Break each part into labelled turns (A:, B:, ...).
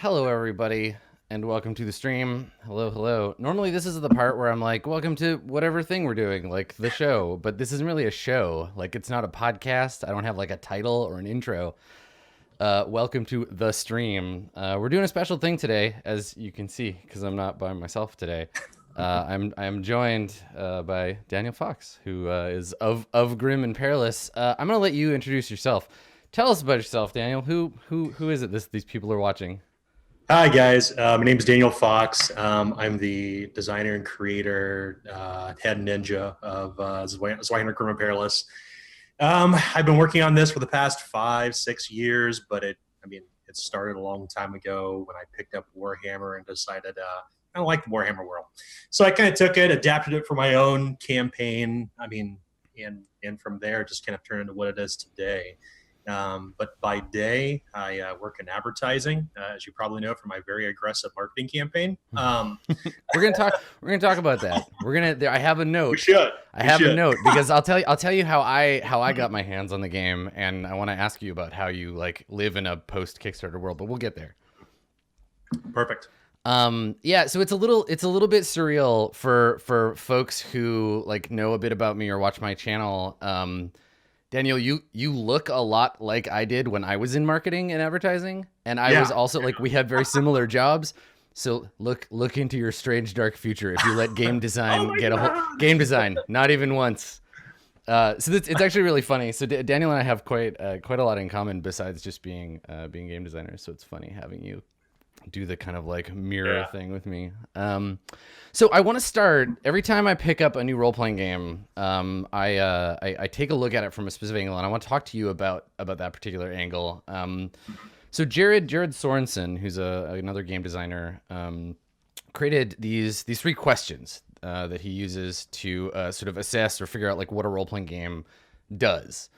A: Hello, everybody, and welcome to the stream. Hello, hello. Normally, this is the part where I'm like, welcome to whatever thing we're doing, like the show, but this isn't really a show. Like, it's not a podcast. I don't have like a title or an intro. Welcome to the stream. We're doing a special thing today, as you can see, because I'm not by myself today. I'm joined by Daniel Fox, who is of Grim and Perilous. I'm gonna let you introduce yourself. Tell us about yourself, Daniel. Who is it? These people are watching.
B: Hi guys, my name is Daniel Fox. I'm the designer and creator, head ninja of Zweihander Perilous. I've been working on this for the past 5, 6 years, but it started a long time ago when I picked up Warhammer and decided I don't like the Warhammer world, so I kind of took it, adapted it for my own campaign. And from there, just kind of turned into what it is today. But by day, I work in advertising, as you probably know from my very aggressive marketing campaign.
A: We're gonna talk. We're gonna talk about that. We're gonna. I have a
B: We
A: note.
B: should.
A: I
B: We
A: have a
B: should.
A: note because I'll tell you how I got my hands on the game, and I want to ask you about how you like live in a post Kickstarter world. But we'll get there.
B: Perfect.
A: Yeah. So it's a little bit surreal for folks who like know a bit about me or watch my channel. Daniel, you look a lot like I did when I was in marketing and advertising, and I was
B: Yeah.
A: also like we had very similar jobs. So look into your strange dark future if you let game
B: Oh
A: design
B: my
A: get a whole
B: god.
A: game design, not even once. It's actually really funny. So Daniel and I have quite a lot in common besides just being game designers. So it's funny having you do the kind of like mirror
B: Yeah.
A: thing with me. So I want to start every time I pick up a new role playing game. I take a look at it from a specific angle, and I want to talk to you about that particular angle. So Jared Sorensen, who's another game designer, created these three questions that he uses to sort of assess or figure out like what a role playing game does.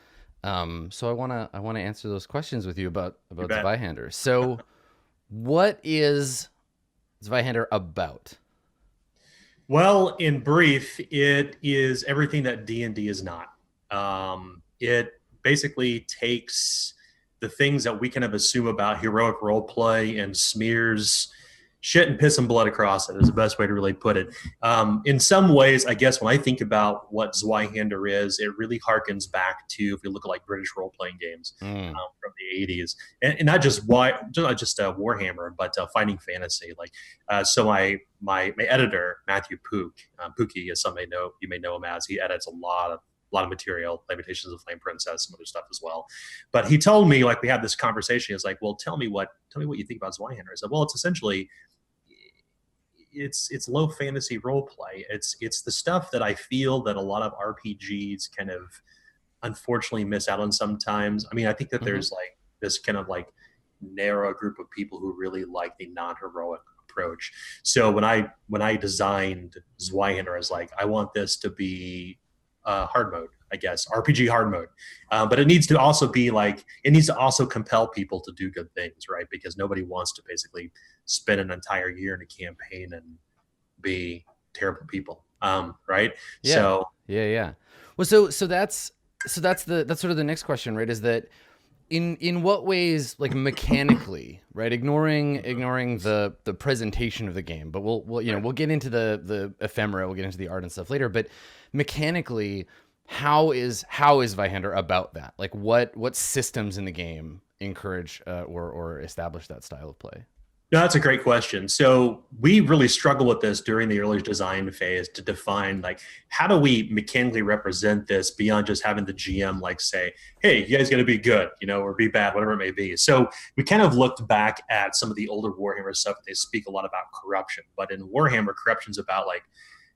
A: So I wanna answer those questions with you
B: You
A: about
B: bet.
A: Zweihander. So what is Zweihander about?
B: Well, in brief, it is everything that D&D is not. It basically takes the things that we kind of assume about heroic role play and smears shit and piss and blood across it is the best way to really put it. In some ways, I guess when I think about what Zweihander is, it really harkens back to if you look at like British role playing games
A: Mm.
B: from the 80s, and not just Warhammer, but Fighting Fantasy. So my editor Matthew Pookie, as some may know, you may know him as, he edits a lot of material, Lamentations of Flame Princess, some other stuff as well. But he told me, like, we had this conversation. He's like, "Well, tell me what you think about Zweihander." I said, "Well, it's essentially it's low fantasy role play. It's the stuff that I feel that a lot of RPGs kind of unfortunately miss out on sometimes. I mean, I think that
A: Mm-hmm.
B: there's like this kind of like narrow group of people who really like the non-heroic approach. So when I designed Zweihander, I was like, I want this to be hard mode, I guess, RPG hard mode. But it needs to also be like, it needs to also compel people to do good things, right? Because nobody wants to basically spend an entire year in a campaign and be terrible people, right?
A: Yeah,
B: So
A: yeah. Well, so that's sort of the next question, right? Is that in what ways, like mechanically, right? Ignoring the presentation of the game, but we'll get into the ephemera, we'll get into the art and stuff later. But mechanically, how is Vihander about that? Like what systems in the game encourage or establish that style of play?
B: no, that's a great question. So we really struggle with this during the early design phase to define like how do we mechanically represent this beyond just having the GM like say, hey, you guys got to be good, or be bad, whatever it may be. So we kind of looked back at some of the older Warhammer stuff. They speak a lot about corruption, but in Warhammer, corruption's about like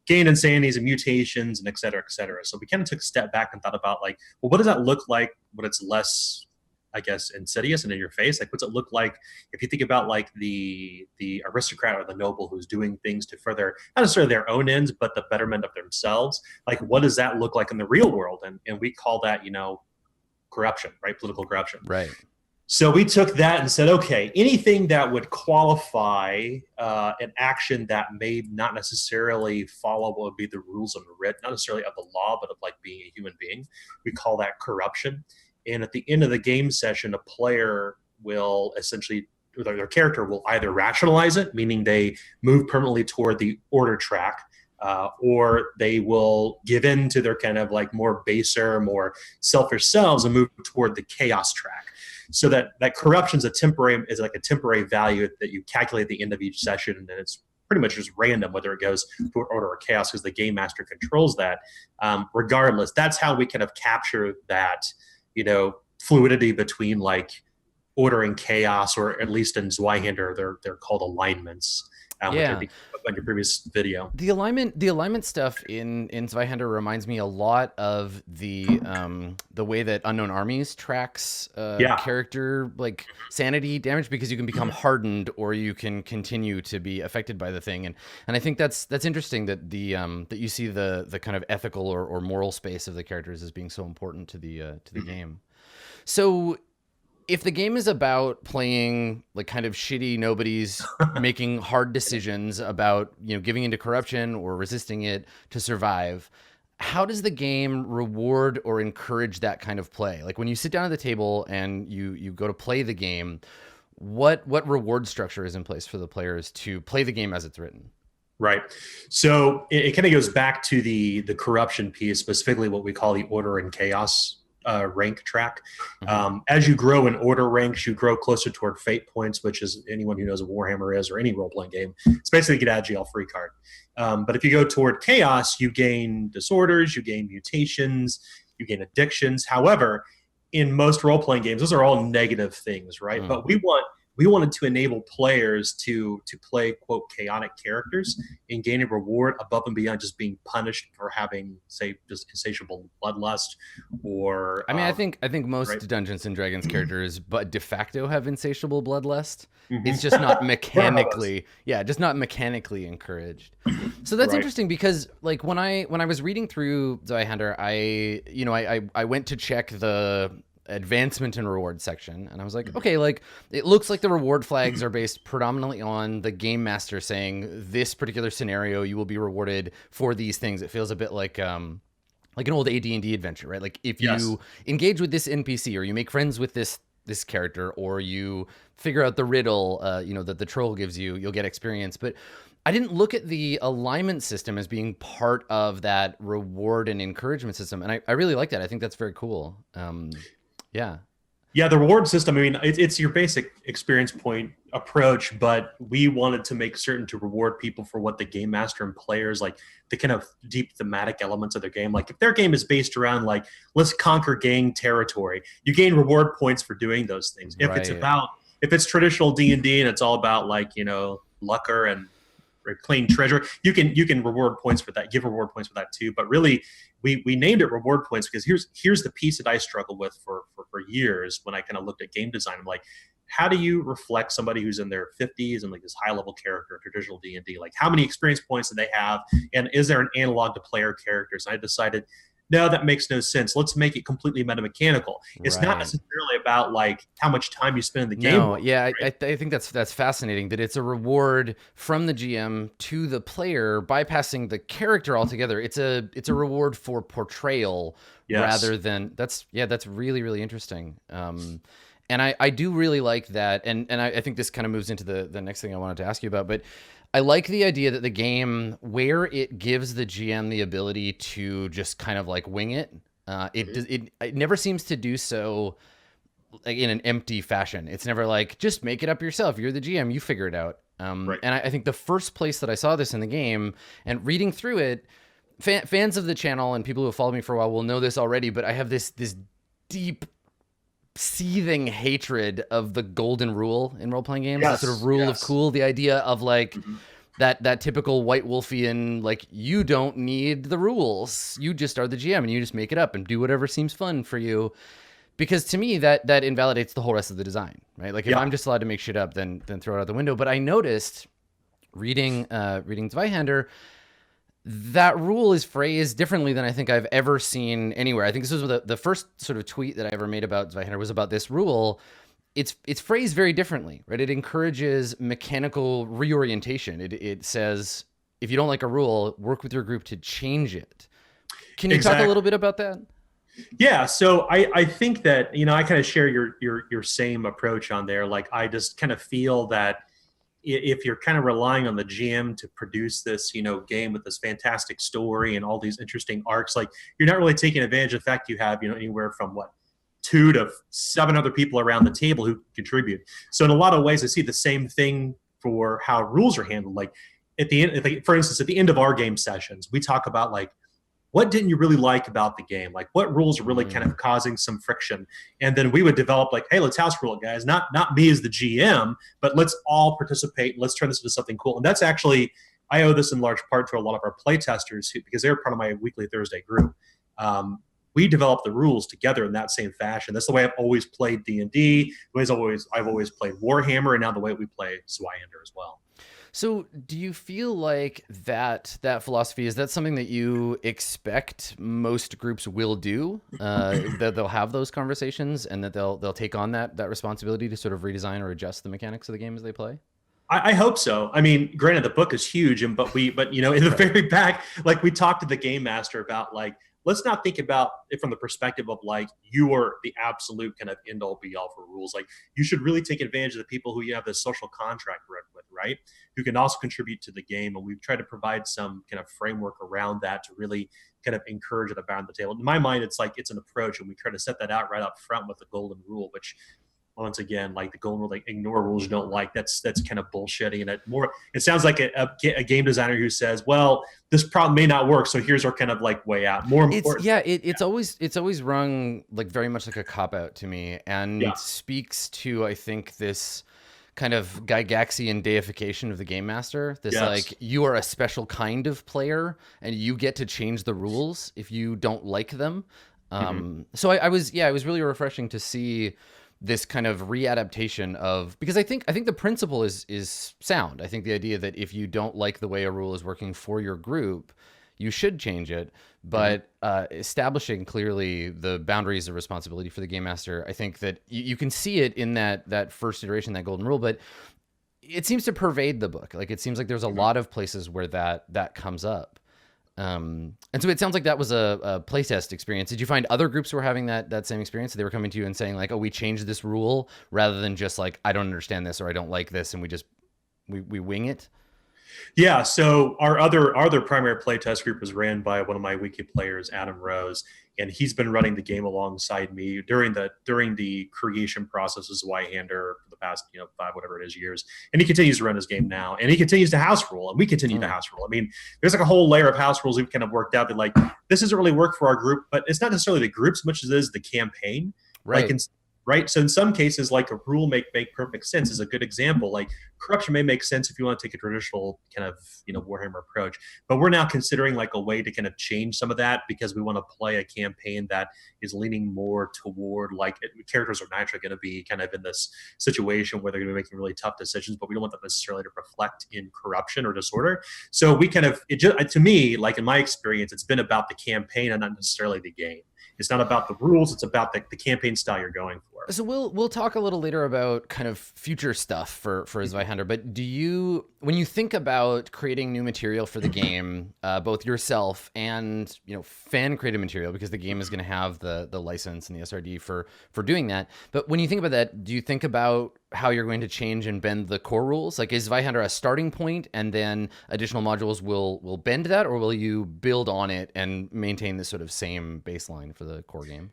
B: gain insanities and mutations and et cetera, et cetera. So we kind of took a step back and thought about like, well, what does that look like when it's less, I guess, insidious and in your face? Like, what's it look like if you think about like the aristocrat or the noble who's doing things to further not necessarily their own ends, but the betterment of themselves? Like, what does that look like in the real world? And we call that, corruption, right? Political corruption.
A: Right.
B: So we took that and said, okay, anything that would qualify an action that may not necessarily follow what would be the rules of the writ, not necessarily of the law, but of like being a human being, we call that corruption. And at the end of the game session, a player will essentially their character will either rationalize it, meaning they move permanently toward the order track, or they will give in to their kind of like more baser, more selfish selves and move toward the chaos track. So that corruption is like a temporary value that you calculate at the end of each session, and then it's pretty much just random whether it goes to order or chaos because the game master controls that. Regardless, that's how we kind of capture that, fluidity between like order and chaos, or at least in Zweihander, they're called alignments. Which I think on your previous video.
A: The alignment stuff in Zweihander reminds me a lot of the way that Unknown Armies tracks character like sanity damage, because you can become hardened or you can continue to be affected by the thing, and I think that's interesting that that you see the kind of ethical or moral space of the characters as being so important to the game. So if the game is about playing like kind of shitty nobodies, making hard decisions about, giving into corruption or resisting it to survive, how does the game reward or encourage that kind of play? Like when you sit down at the table and you go to play the game, what reward structure is in place for the players to play the game as it's written?
B: Right. So it kind of goes back to the corruption piece, specifically what we call the order and chaos rank track. As you grow in order ranks, you grow closer toward fate points, which is, anyone who knows what Warhammer is or any role-playing game, it's basically a get out of jail free card. But if you go toward chaos, you gain disorders, you gain mutations, you gain addictions. However, in most role-playing games, those are all negative things, right? But we wanted to enable players to play, quote, chaotic characters and gain a reward above and beyond just being punished for having, say, just insatiable bloodlust, or
A: I think most Dungeons and Dragons characters but de facto have insatiable bloodlust. It's just not mechanically encouraged. So that's interesting, because like when I was reading through Zweihander, I went to check the advancement and reward section, and I was like, okay, like it looks like the reward flags are based predominantly on the game master saying this particular scenario you will be rewarded for these things. It feels a bit like an old AD&D adventure, right? Like if you engage with this NPC, or you make friends with this character, or you figure out the riddle that the troll gives you, you'll get experience. But I didn't look at the alignment system as being part of that reward and encouragement system, and I really like that. I think that's very cool. Yeah, the
B: reward system, I mean, it's your basic experience point approach, but we wanted to make certain to reward people for what the game master and players, like the kind of deep thematic elements of their game. Like if their game is based around like, let's conquer gang territory, you gain reward points for doing those things. If it's traditional D&D and it's all about like, lucre and clean treasure, you can reward points for that, give reward points for that too. But really, we named it reward points because here's the piece that I struggled with for years when I kind of looked at game design. I'm like, how do you reflect somebody who's in their 50s and like this high level character, traditional D&D? Like how many experience points do they have, and is there an analog to player characters? And I decided, no, that makes no sense. Let's make it completely metamechanical. It's not necessarily about like how much time you spend in the game.
A: No, yeah, right? I think that's fascinating, that it's a reward from the GM to the player, bypassing the character altogether. It's a reward for portrayal rather than that's really, really interesting. And I do really like that, and I think this kind of moves into the next thing I wanted to ask you about, but I like the idea that the game, where it gives the GM the ability to just kind of like wing it, it never seems to do so like in an empty fashion. It's never like, just make it up yourself. You're the GM, you figure it out. And I think the first place that I saw this in the game, and reading through it, fans of the channel and people who have followed me for a while will know this already, but I have this deep seething hatred of the golden rule in role-playing games. The sort of rule of cool, the idea of like that typical white wolfian, like, you don't need the rules, you just are the GM and you just make it up and do whatever seems fun for you. Because to me that invalidates the whole rest of the design, right? Like if I'm just allowed to make shit up, then throw it out the window. But I noticed reading Zweihander, that rule is phrased differently than I think I've ever seen anywhere. I think this was the first sort of tweet that I ever made about Zweihander was about this rule. It's phrased very differently, right? It encourages mechanical reorientation. It says, if you don't like a rule, work with your group to change it. Can you talk a little bit about that?
B: Yeah, so I think that I kind of share your same approach on there. Like I just kind of feel that if you're kind of relying on the GM to produce this game with this fantastic story and all these interesting arcs, like you're not really taking advantage of the fact you have anywhere from what 2 to 7 other people around the table who contribute. So in a lot of ways, I see the same thing for how rules are handled. Like at the end, for instance, at the end of our game sessions, we talk about like what didn't you really like about the game? Like what rules are really kind of causing some friction? And then we would develop like, hey, let's house rule it, guys. Not me as the GM, but let's all participate. Let's turn this into something cool. And that's actually, I owe this in large part to a lot of our play testers because they're part of my weekly Thursday group. We developed the rules together in that same fashion. That's the way I've always played D&D. I've always played Warhammer, and now the way we play Zweihander as well.
A: So do you feel like that philosophy, is that something that you expect most groups will do, that they'll have those conversations and that they'll take on that responsibility to sort of redesign or adjust the mechanics of the game as they play?
B: I hope so. I mean, granted, the book is huge, but in the very back, like we talked to the game master about like, let's not think about it from the perspective of like you are the absolute kind of end all be all for rules. Like you should really take advantage of the people who you have this social contract with, right? Who can also contribute to the game. And we've tried to provide some kind of framework around that to really kind of encourage it around the table. In my mind, it's like it's an approach, and we try to set that out right up front with the golden rule, which once again, like the golden rule, like ignore rules you don't like. That's kind of bullshitty, and it sounds like a game designer who says, "Well, this problem may not work, so here's our kind of like way out." More important,
A: it's always rung like very much like a cop out to me, and speaks to, I think, this kind of Gygaxian deification of the game master. This like, you are a special kind of player, and you get to change the rules if you don't like them. So it was really refreshing to see this kind of readaptation of, because I think the principle is sound. I think the idea that if you don't like the way a rule is working for your group, you should change it. But establishing clearly the boundaries of responsibility for the game master, I think that you can see it in that first iteration, that golden rule, but it seems to pervade the book. Like it seems like there's a lot of places where that comes up. And so it sounds like that was a playtest experience. Did you find other groups were having that same experience? They were coming to you and saying like, "Oh, we changed this rule," rather than just like, "I don't understand this," or "I don't like this," and we wing it?
B: Yeah. So our other primary playtest group was ran by one of my wiki players, Adam Rose, and he's been running the game alongside me during the creation process as Zweihander for the past 5 whatever it is years, and he continues to run his game now, and he continues to house rule, and we continue to house rule. I mean, there's like a whole layer of house rules we've kind of worked out that like this doesn't really work for our group, but it's not necessarily the group as much as it is the campaign.
A: Right.
B: Like right? So in some cases, like a rule make perfect sense is a good example. Like corruption may make sense if you want to take a traditional kind of Warhammer approach, but we're now considering like a way to kind of change some of that because we want to play a campaign that is leaning more toward like characters are naturally going to be kind of in this situation where they're going to be making really tough decisions, but we don't want that necessarily to reflect in corruption or disorder. So we kind of to me, like in my experience, it's been about the campaign and not necessarily the game. It's not about the rules. It's about the campaign style you're going for.
A: So we'll talk a little later about kind of future stuff for Zweihander. But when you think about creating new material for the game, both yourself and fan created material, because the game is going to have the license and the SRD for doing that. But when you think about that, do you think about how you're going to change and bend the core rules? Like, is Zweihander a starting point, and then additional modules will bend that, or will you build on it and maintain this sort of same baseline for the core game?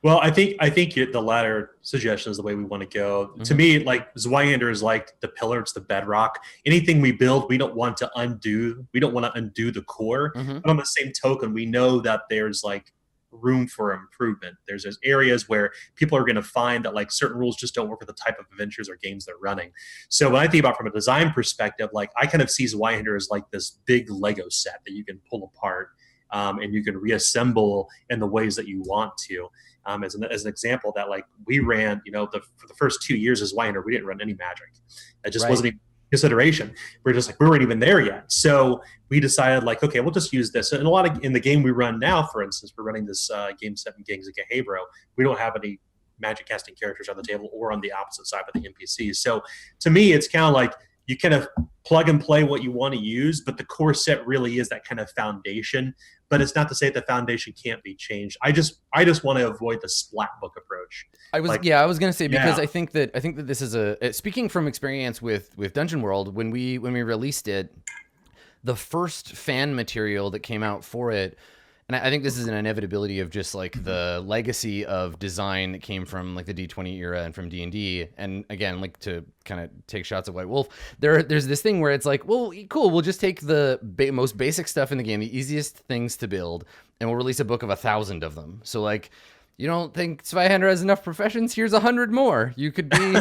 B: Well, I think the latter suggestion is the way we want to go. To me, like Zweihander is like the pillar; it's the bedrock. Anything we build, we don't want to undo. We don't want to undo the core. But on the same token, we know that there's like room for improvement. There's areas where people are going to find that like certain rules just don't work with the type of adventures or games they're running. So when I think about from a design perspective, like I kind of see Zweihander as like this big Lego set that you can pull apart and you can reassemble in the ways that you want to. As an example, that like we ran, for the first 2 years as Zweihander, we didn't run any magic. It just wasn't even consideration. We're just like, we weren't even there yet. So we decided like, okay, we'll just use this. And in the game we run now, for instance, we're running this game set in Gangs of Gehabro. We don't have any magic casting characters on the table or on the opposite side of the NPCs. So to me, it's kind of like you kind of plug and play what you want to use, but the core set really is that kind of foundation but it's not to say that the foundation can't be changed. I just want to avoid the splat book approach.
A: I was
B: Like,
A: yeah, I was gonna say, because
B: yeah,
A: I think that this is speaking from experience with Dungeon World, when we released it, the first fan material that came out for it, and I think this is an inevitability of just like the legacy of design that came from like the D20 era and from D&D. And again, like, to kind of take shots at White Wolf, there's this thing where it's like, well, cool, we'll just take the most basic stuff in the game, the easiest things to build, and we'll release a book of 1,000 of them. So like, you don't think Zweihander has enough professions? Here's 100 more. You could be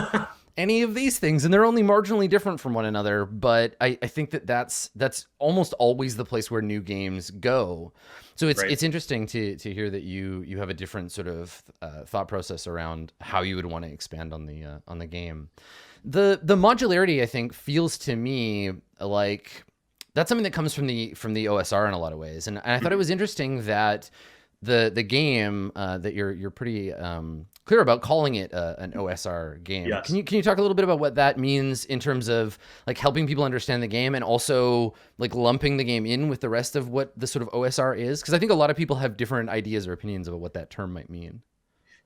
A: any of these things, and they're only marginally different from one another. But I think that's almost always the place where new games go. So it's interesting to hear that you have a different sort of thought process around how you would want to expand on the game. The modularity, I think, feels to me like that's something that comes from the OSR in a lot of ways, and I thought it was interesting that the game that you're pretty clear about calling it an OSR game.
B: yes.
A: Can you talk a little bit about what that means in terms of like helping people understand the game, and also like lumping the game in with the rest of what the sort of OSR is? Because I think a lot of people have different ideas or opinions about what that term might mean.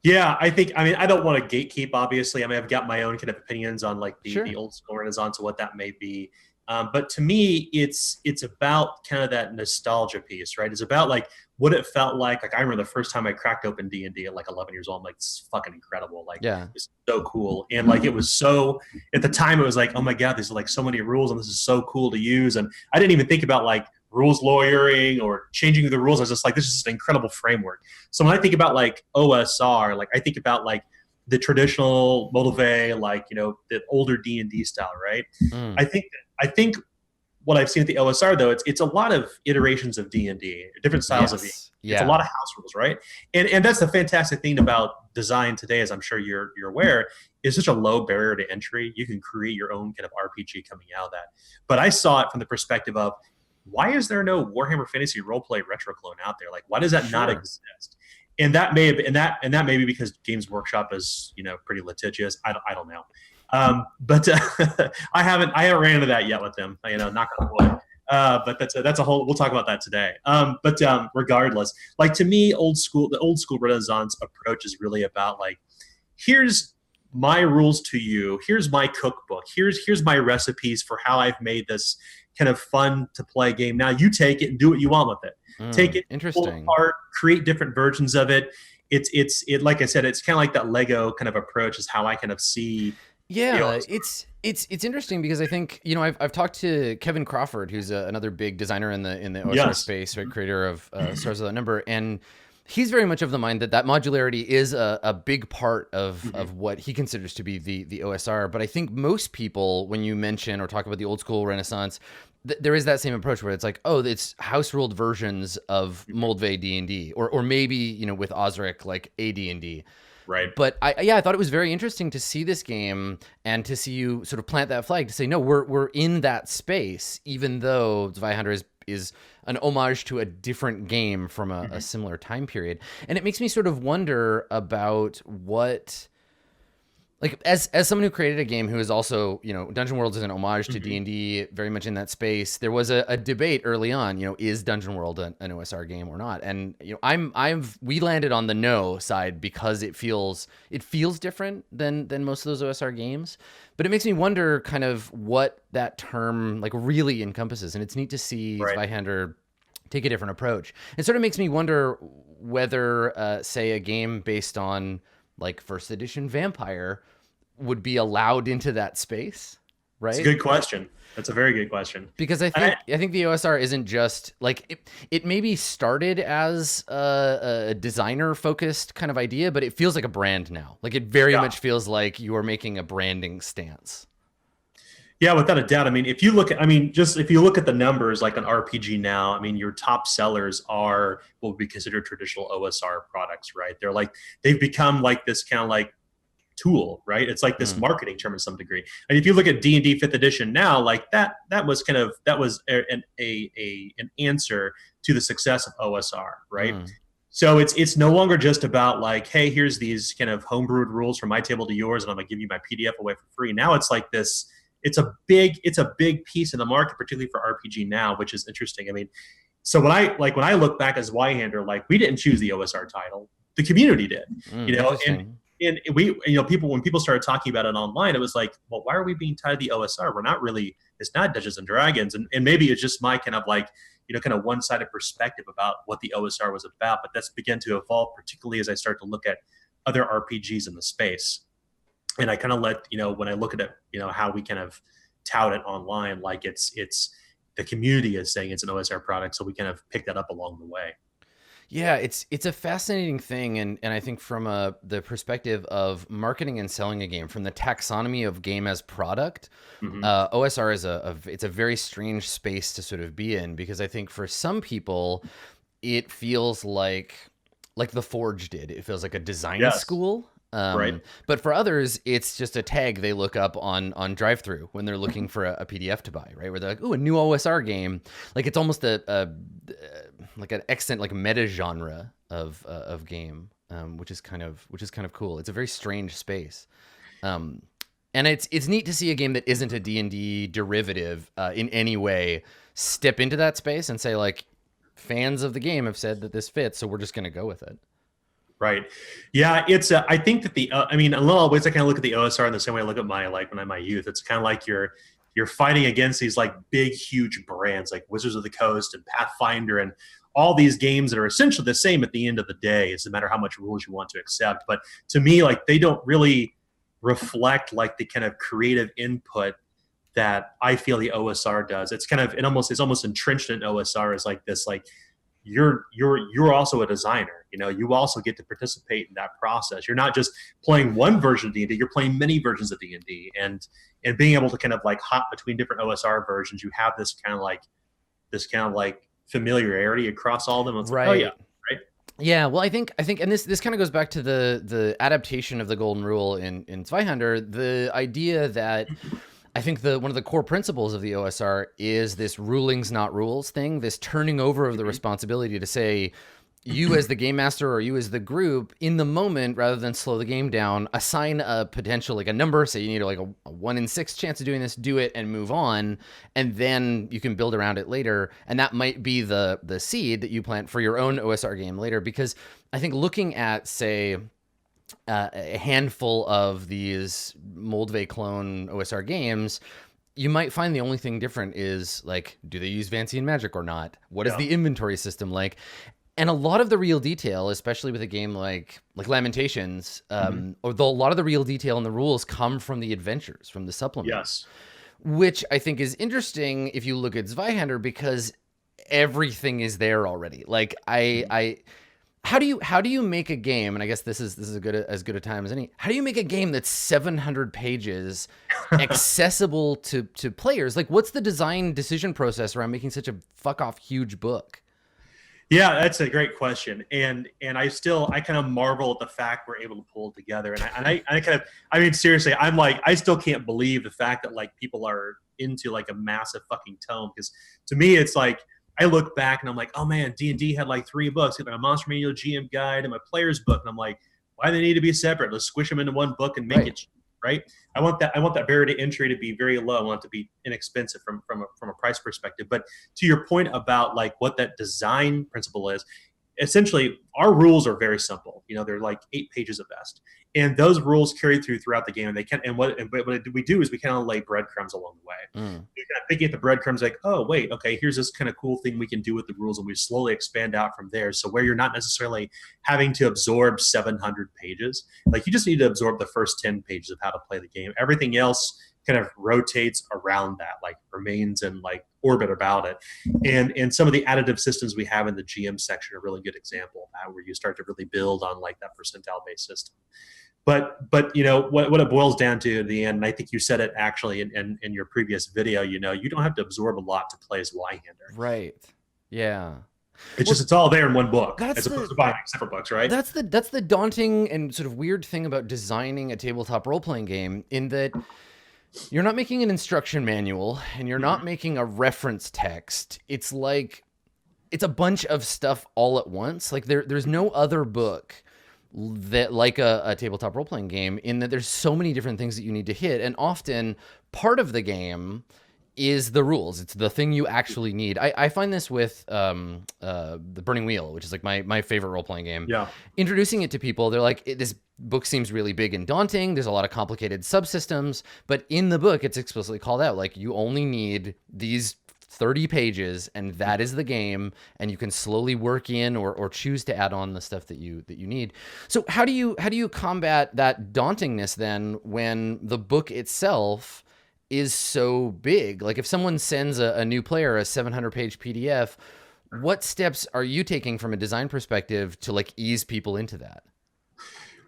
B: Yeah, I don't want to gatekeep, obviously. I mean, I've got my own kind of opinions on like
A: Sure.
B: the old school Renaissance and what that may be. But to me, it's about kind of that nostalgia piece, right? It's about like what it felt like. Like, I remember the first time I cracked open D&D at like 11 years old. I'm like, this is fucking incredible. Like,
A: Yeah.
B: it's so cool. And like, it was so, at the time it was like, oh my God, there's like so many rules and this is so cool to use. And I didn't even think about like rules lawyering or changing the rules. I was just like, this is just an incredible framework. So when I think about like OSR, like I think about like the traditional Moldave, like, you know, the older D&D style, right?
A: Mm.
B: I think what I've seen at the OSR, though, it's a lot of iterations of D&D, different styles of D&D.
A: Yeah.
B: It's a lot of house rules, right? And that's the fantastic thing about design today, as I'm sure you're aware, is such a low barrier to entry. You can create your own kind of RPG coming out of that. But I saw it from the perspective of, why is there no Warhammer Fantasy Roleplay retro clone out there? Like, why does that not exist? And that may have been, and that may be because Games Workshop is, you know, pretty litigious. I don't know. But I haven't ran into that yet with them, you know, knock on wood. But that's a whole, we'll talk about that today. But regardless, like, to me, the old school Renaissance approach is really about like, here's my rules to you. Here's my cookbook. Here's my recipes for how I've made this kind of fun to play game. Now you take it and do what you want with it. Take it, pull it apart, create different versions of it. It's like I said, it's kind of like that Lego kind of approach is how I kind of see.
A: Yeah, it's interesting because I think, you know, I've talked to Kevin Crawford, who's another big designer in the OSR space, right, creator of Stars Without Number, and he's very much of the mind that modularity is a big part of what he considers to be the OSR. But I think most people, when you mention or talk about the old school Renaissance, there is that same approach where it's like, oh, it's house ruled versions of Moldvay D&D, or maybe, you know, with Osric, like a D&D.
B: Right.
A: But I thought it was very interesting to see this game and to see you sort of plant that flag to say, no, we're in that space, even though Zweihander is an homage to a different game from a similar time period. And it makes me sort of wonder about what, like, as someone who created a game who is also, you know, Dungeon World is an homage to D&D, very much in that space. There was a debate early on, you know, is Dungeon World an OSR game or not? And, you know, we landed on the no side because it feels different than most of those OSR games. But it makes me wonder kind of what that term like really encompasses. And it's neat to see Zweihander take a different approach. It sort of makes me wonder whether, say, a game based on like first edition Vampire would be allowed into that space, right?
B: It's a good question. That's a very good question.
A: Because I think the OSR isn't just like it maybe started as a designer focused kind of idea, but it feels like a brand now. Like, it very much feels like you are making a branding stance.
B: Yeah, without a doubt. I mean, if you look at the numbers, like an RPG now, I mean, your top sellers are what would be considered traditional OSR products, right? They've become like this kind of like tool, right? It's like this marketing term to some degree. And if you look at D&D 5th edition now, like that was an answer to the success of OSR, right? So it's no longer just about like, hey, here's these kind of homebrewed rules from my table to yours, and I'm gonna give you my PDF away for free. Now it's like this. It's a big piece of the market, particularly for RPG now, which is interesting. I mean, So when I look back as Zweihander, like we didn't choose the OSR title, the community did,
A: Interesting.
B: and we, people, when people started talking about it online, it was like, well, why are we being tied to the OSR? We're not really, it's not Dungeons and Dragons. And maybe it's just my kind of like, kind of one-sided perspective about what the OSR was about, but that's begun to evolve, particularly as I start to look at other RPGs in the space. And I kind of let, when I look at it, how we kind of tout it online, like it's the community is saying it's an OSR product. So we kind of pick that up along the way.
A: Yeah, it's a fascinating thing, and I think from the perspective of marketing and selling a game, from the taxonomy of game as product, OSR is it's a very strange space to sort of be in, because I think for some people, it feels like the Forge did. It feels like a design school.
B: Right.
A: But for others, it's just a tag they look up on drive-through when they're looking for a PDF to buy, right? Where they're like, "Ooh, a new OSR game!" Like it's almost like an extant like meta genre of game, which is kind of cool. It's a very strange space, and it's neat to see a game that isn't a D&D derivative in any way step into that space and say like, fans of the game have said that this fits, so we're just going to go with it.
B: Right. Yeah. It's, I think that I mean, in a lot of ways, I kind of look at the OSR in the same way I look at when I'm in my youth. It's kind of like you're fighting against these like big, huge brands like Wizards of the Coast and Pathfinder and all these games that are essentially the same at the end of the day. It's no matter how much rules you want to accept. But to me, like they don't really reflect like the kind of creative input that I feel the OSR does. It's kind of, it's almost entrenched in OSR as like this, like, you're also a designer. You also get to participate in that process. You're not just playing one version of D&D, you're playing many versions of D&D, and being able to kind of like hop between different OSR versions, you have this kind of like familiarity across all of them. It's
A: right.
B: Like, oh yeah, right.
A: Yeah, well, I think, and this kind of goes back to the adaptation of the golden rule in Zweihander, the idea that I think one of the core principles of the OSR is this rulings not rules thing, this turning over of the responsibility to say, you as the game master or you as the group, in the moment, rather than slow the game down, assign a potential, like a number, say you need like a 1 in 6 chance of doing this, do it and move on, and then you can build around it later. And that might be the seed that you plant for your own OSR game later, because I think looking at, say, a handful of these Moldvay clone OSR games, you might find the only thing different is like, do they use Vancian magic or not? What is the inventory system like? And a lot of the real detail, especially with a game like Lamentations, although a lot of the real detail in the rules come from the adventures, from the supplements, which I think is interesting if you look at Zweihander, because everything is there already. Like how do you make a game? And I guess this is as good a time as any. How do you make a game that's 700 pages, accessible to players? Like, what's the design decision process around making such a fuck off huge book?
B: Yeah, that's a great question, and I kind of marvel at the fact we're able to pull it together. And I mean, seriously, I'm like, I still can't believe the fact that like people are into like a massive fucking tome, because to me it's like, I look back and I'm like, oh man, D&D had like 3 books, like a monster manual, GM guide, and my player's book, and I'm like, why do they need to be separate? Let's squish them into one book and make it cheap, right? I want that barrier to entry to be very low. I want it to be inexpensive from a price perspective. But to your point about like what that design principle is, essentially our rules are very simple. They're like 8 pages at best, and those rules carry throughout the game. And they can, and what we do is we kind of lay breadcrumbs along the way. You're kind of picking at the breadcrumbs, like, oh wait, okay, here's this kind of cool thing we can do with the rules, and we slowly expand out from there. So where you're not necessarily having to absorb 700 pages, like you just need to absorb the first 10 pages of how to play the game. Everything else kind of rotates around that, like remains in like orbit about it. And some of the additive systems we have in the GM section are a really good example of that, where you start to really build on like that percentile based system. But what it boils down to at the end, and I think you said it actually in your previous video, you don't have to absorb a lot to play as Zweihander.
A: Right. Yeah.
B: It's all there in one book, as opposed to buying separate books, right?
A: That's the daunting and sort of weird thing about designing a tabletop role-playing game, in that you're not making an instruction manual and you're not making a reference text. It's like, it's a bunch of stuff all at once. Like there's no other book that like a tabletop role-playing game, in that there's so many different things that you need to hit. And often part of the game is the rules. It's the thing you actually need. I find this with the Burning Wheel, which is like my favorite role-playing game.
B: Yeah.
A: Introducing it to people, they're like, this book seems really big and daunting. There's a lot of complicated subsystems, but in the book, it's explicitly called out, like, you only need these 30 pages, and that is the game, and you can slowly work in or choose to add on the stuff that you need. So how do you combat that dauntingness then when the book itself is so big? Like, if someone sends a new player a 700-page PDF, what steps are you taking from a design perspective to like ease people into that?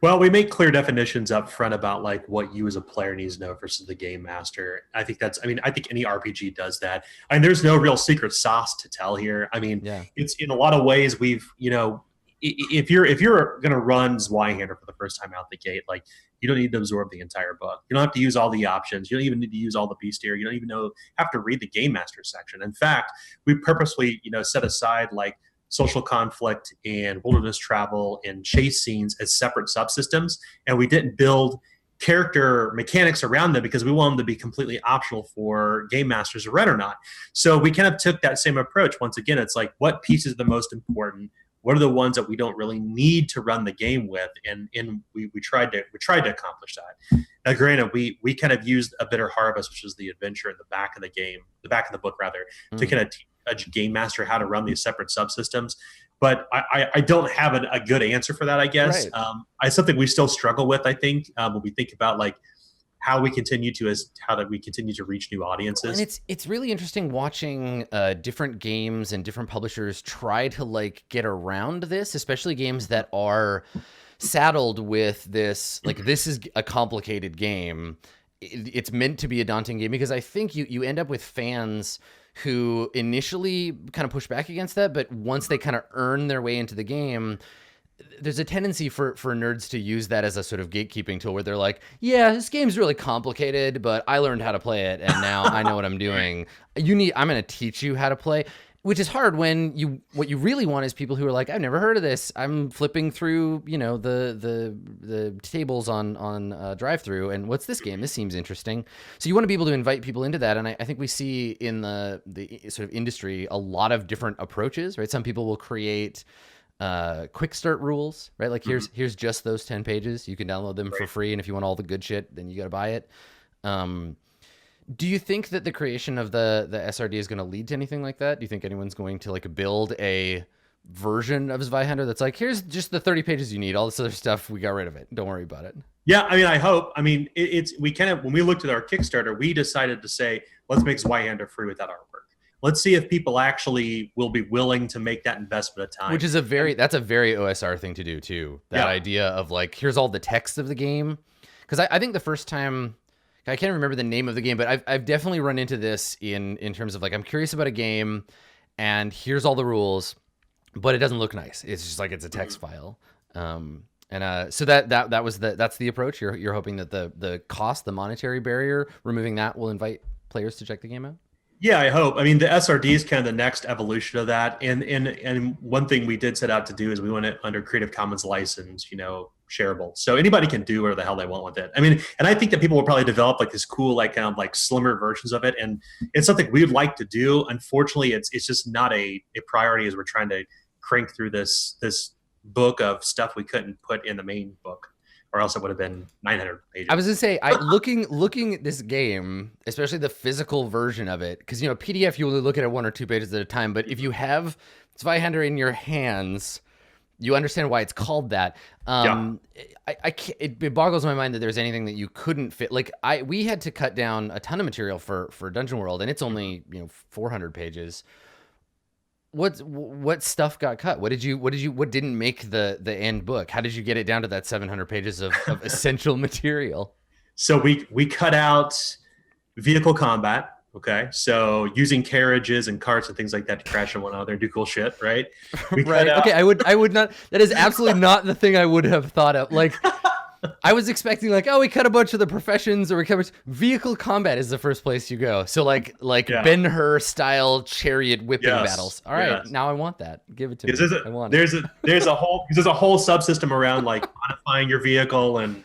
B: Well, we make clear definitions up front about like what you as a player needs to know versus the game master. I think I think any RPG does that. I mean, there's no real secret sauce to tell here. I mean,
A: Yeah.
B: it's in a lot of ways if you're going to run Zweihander for the first time out the gate, like, you don't need to absorb the entire book. You don't have to use all the options. You don't even need to use all the bestiary. You don't even have to read the game master section. In fact, we purposely, set aside like social conflict and wilderness travel and chase scenes as separate subsystems, and we didn't build character mechanics around them because we want them to be completely optional for game masters to run or not. So we kind of took that same approach. Once again, it's like, what piece is the most important? What are the ones that we don't really need to run the game with? And we tried to accomplish that. Now, granted, we kind of used a bitter harvest, which is the adventure in the back of the book rather, to kind of teach a game master how to run these separate subsystems. But I don't have a good answer for that, I guess.
A: Right.
B: It's something we still struggle with, I think, when we think about like how we continue to reach new audiences.
A: And it's really interesting watching different games and different publishers try to like get around this, especially games that are saddled with this, like, this is a complicated game. It's meant to be a daunting game, because I think you end up with fans who initially kind of push back against that, but once they kind of earn their way into the game, there's a tendency for nerds to use that as a sort of gatekeeping tool, where they're like, yeah, this game's really complicated, but I learned how to play it, and now I know what I'm doing. I'm going to teach you how to play, which is hard when what you really want is people who are like, I've never heard of this. I'm flipping through, the tables on drive-through, and what's this game? This seems interesting. So you want to be able to invite people into that, and I think we see in the sort of industry a lot of different approaches, right? Some people will create quick start rules, right? Like, here's just those 10 pages. You can download them for free, and if you want all the good shit, then you got to buy it. Do you think that the creation of the SRD is going to lead to anything like that? Do you think anyone's going to like build a version of Zweihander that's like, here's just the 30 pages you need, all this other stuff, we got rid of it, don't worry about it?
B: Yeah, I mean, I hope. I mean, when we looked at our Kickstarter, we decided to say, let's make Zweihander free without artwork. Let's see if people actually will be willing to make that investment of time.
A: Which is that's a very OSR thing to do too. That idea of like, here's all the text of the game. Because I think the first time, I can't remember the name of the game, but I've definitely run into this in terms of like, I'm curious about a game, and here's all the rules, but it doesn't look nice. It's just like, it's a text file. So that's the approach. You're hoping that the cost, the monetary barrier, removing that will invite players to check the game out?
B: Yeah, I hope. I mean, the SRD is kind of the next evolution of that. And one thing we did set out to do is we want it under Creative Commons license, shareable. So anybody can do whatever the hell they want with it. I mean, and I think that people will probably develop like this cool, like kind of like slimmer versions of it. And it's something we would like to do. Unfortunately, it's just not a priority as we're trying to crank through this book of stuff we couldn't put in the main book, or else it would have been 900 pages.
A: I was gonna say, looking at this game, especially the physical version of it, because PDF you only look at it 1 or 2 pages at a time. But if you have Zweihander in your hands, you understand why it's called that. I can't, it boggles my mind that there's anything that you couldn't fit. Like we had to cut down a ton of material for Dungeon World, and it's only 400 pages. What stuff got cut? What didn't make the end book? How did you get it down to that 700 pages of essential material?
B: So we cut out vehicle combat. Okay, so using carriages and carts and things like that to crash on one another and do cool shit, right?
A: Right. Okay, I would not. That is absolutely not the thing I would have thought of. Like, I was expecting like, oh, we cut a bunch of the professions, or we covered vehicle combat is the first place you go. So like Ben-Hur style chariot whipping battles. All right, now I want that. Give it to me. I want
B: there's a whole subsystem around like modifying your vehicle and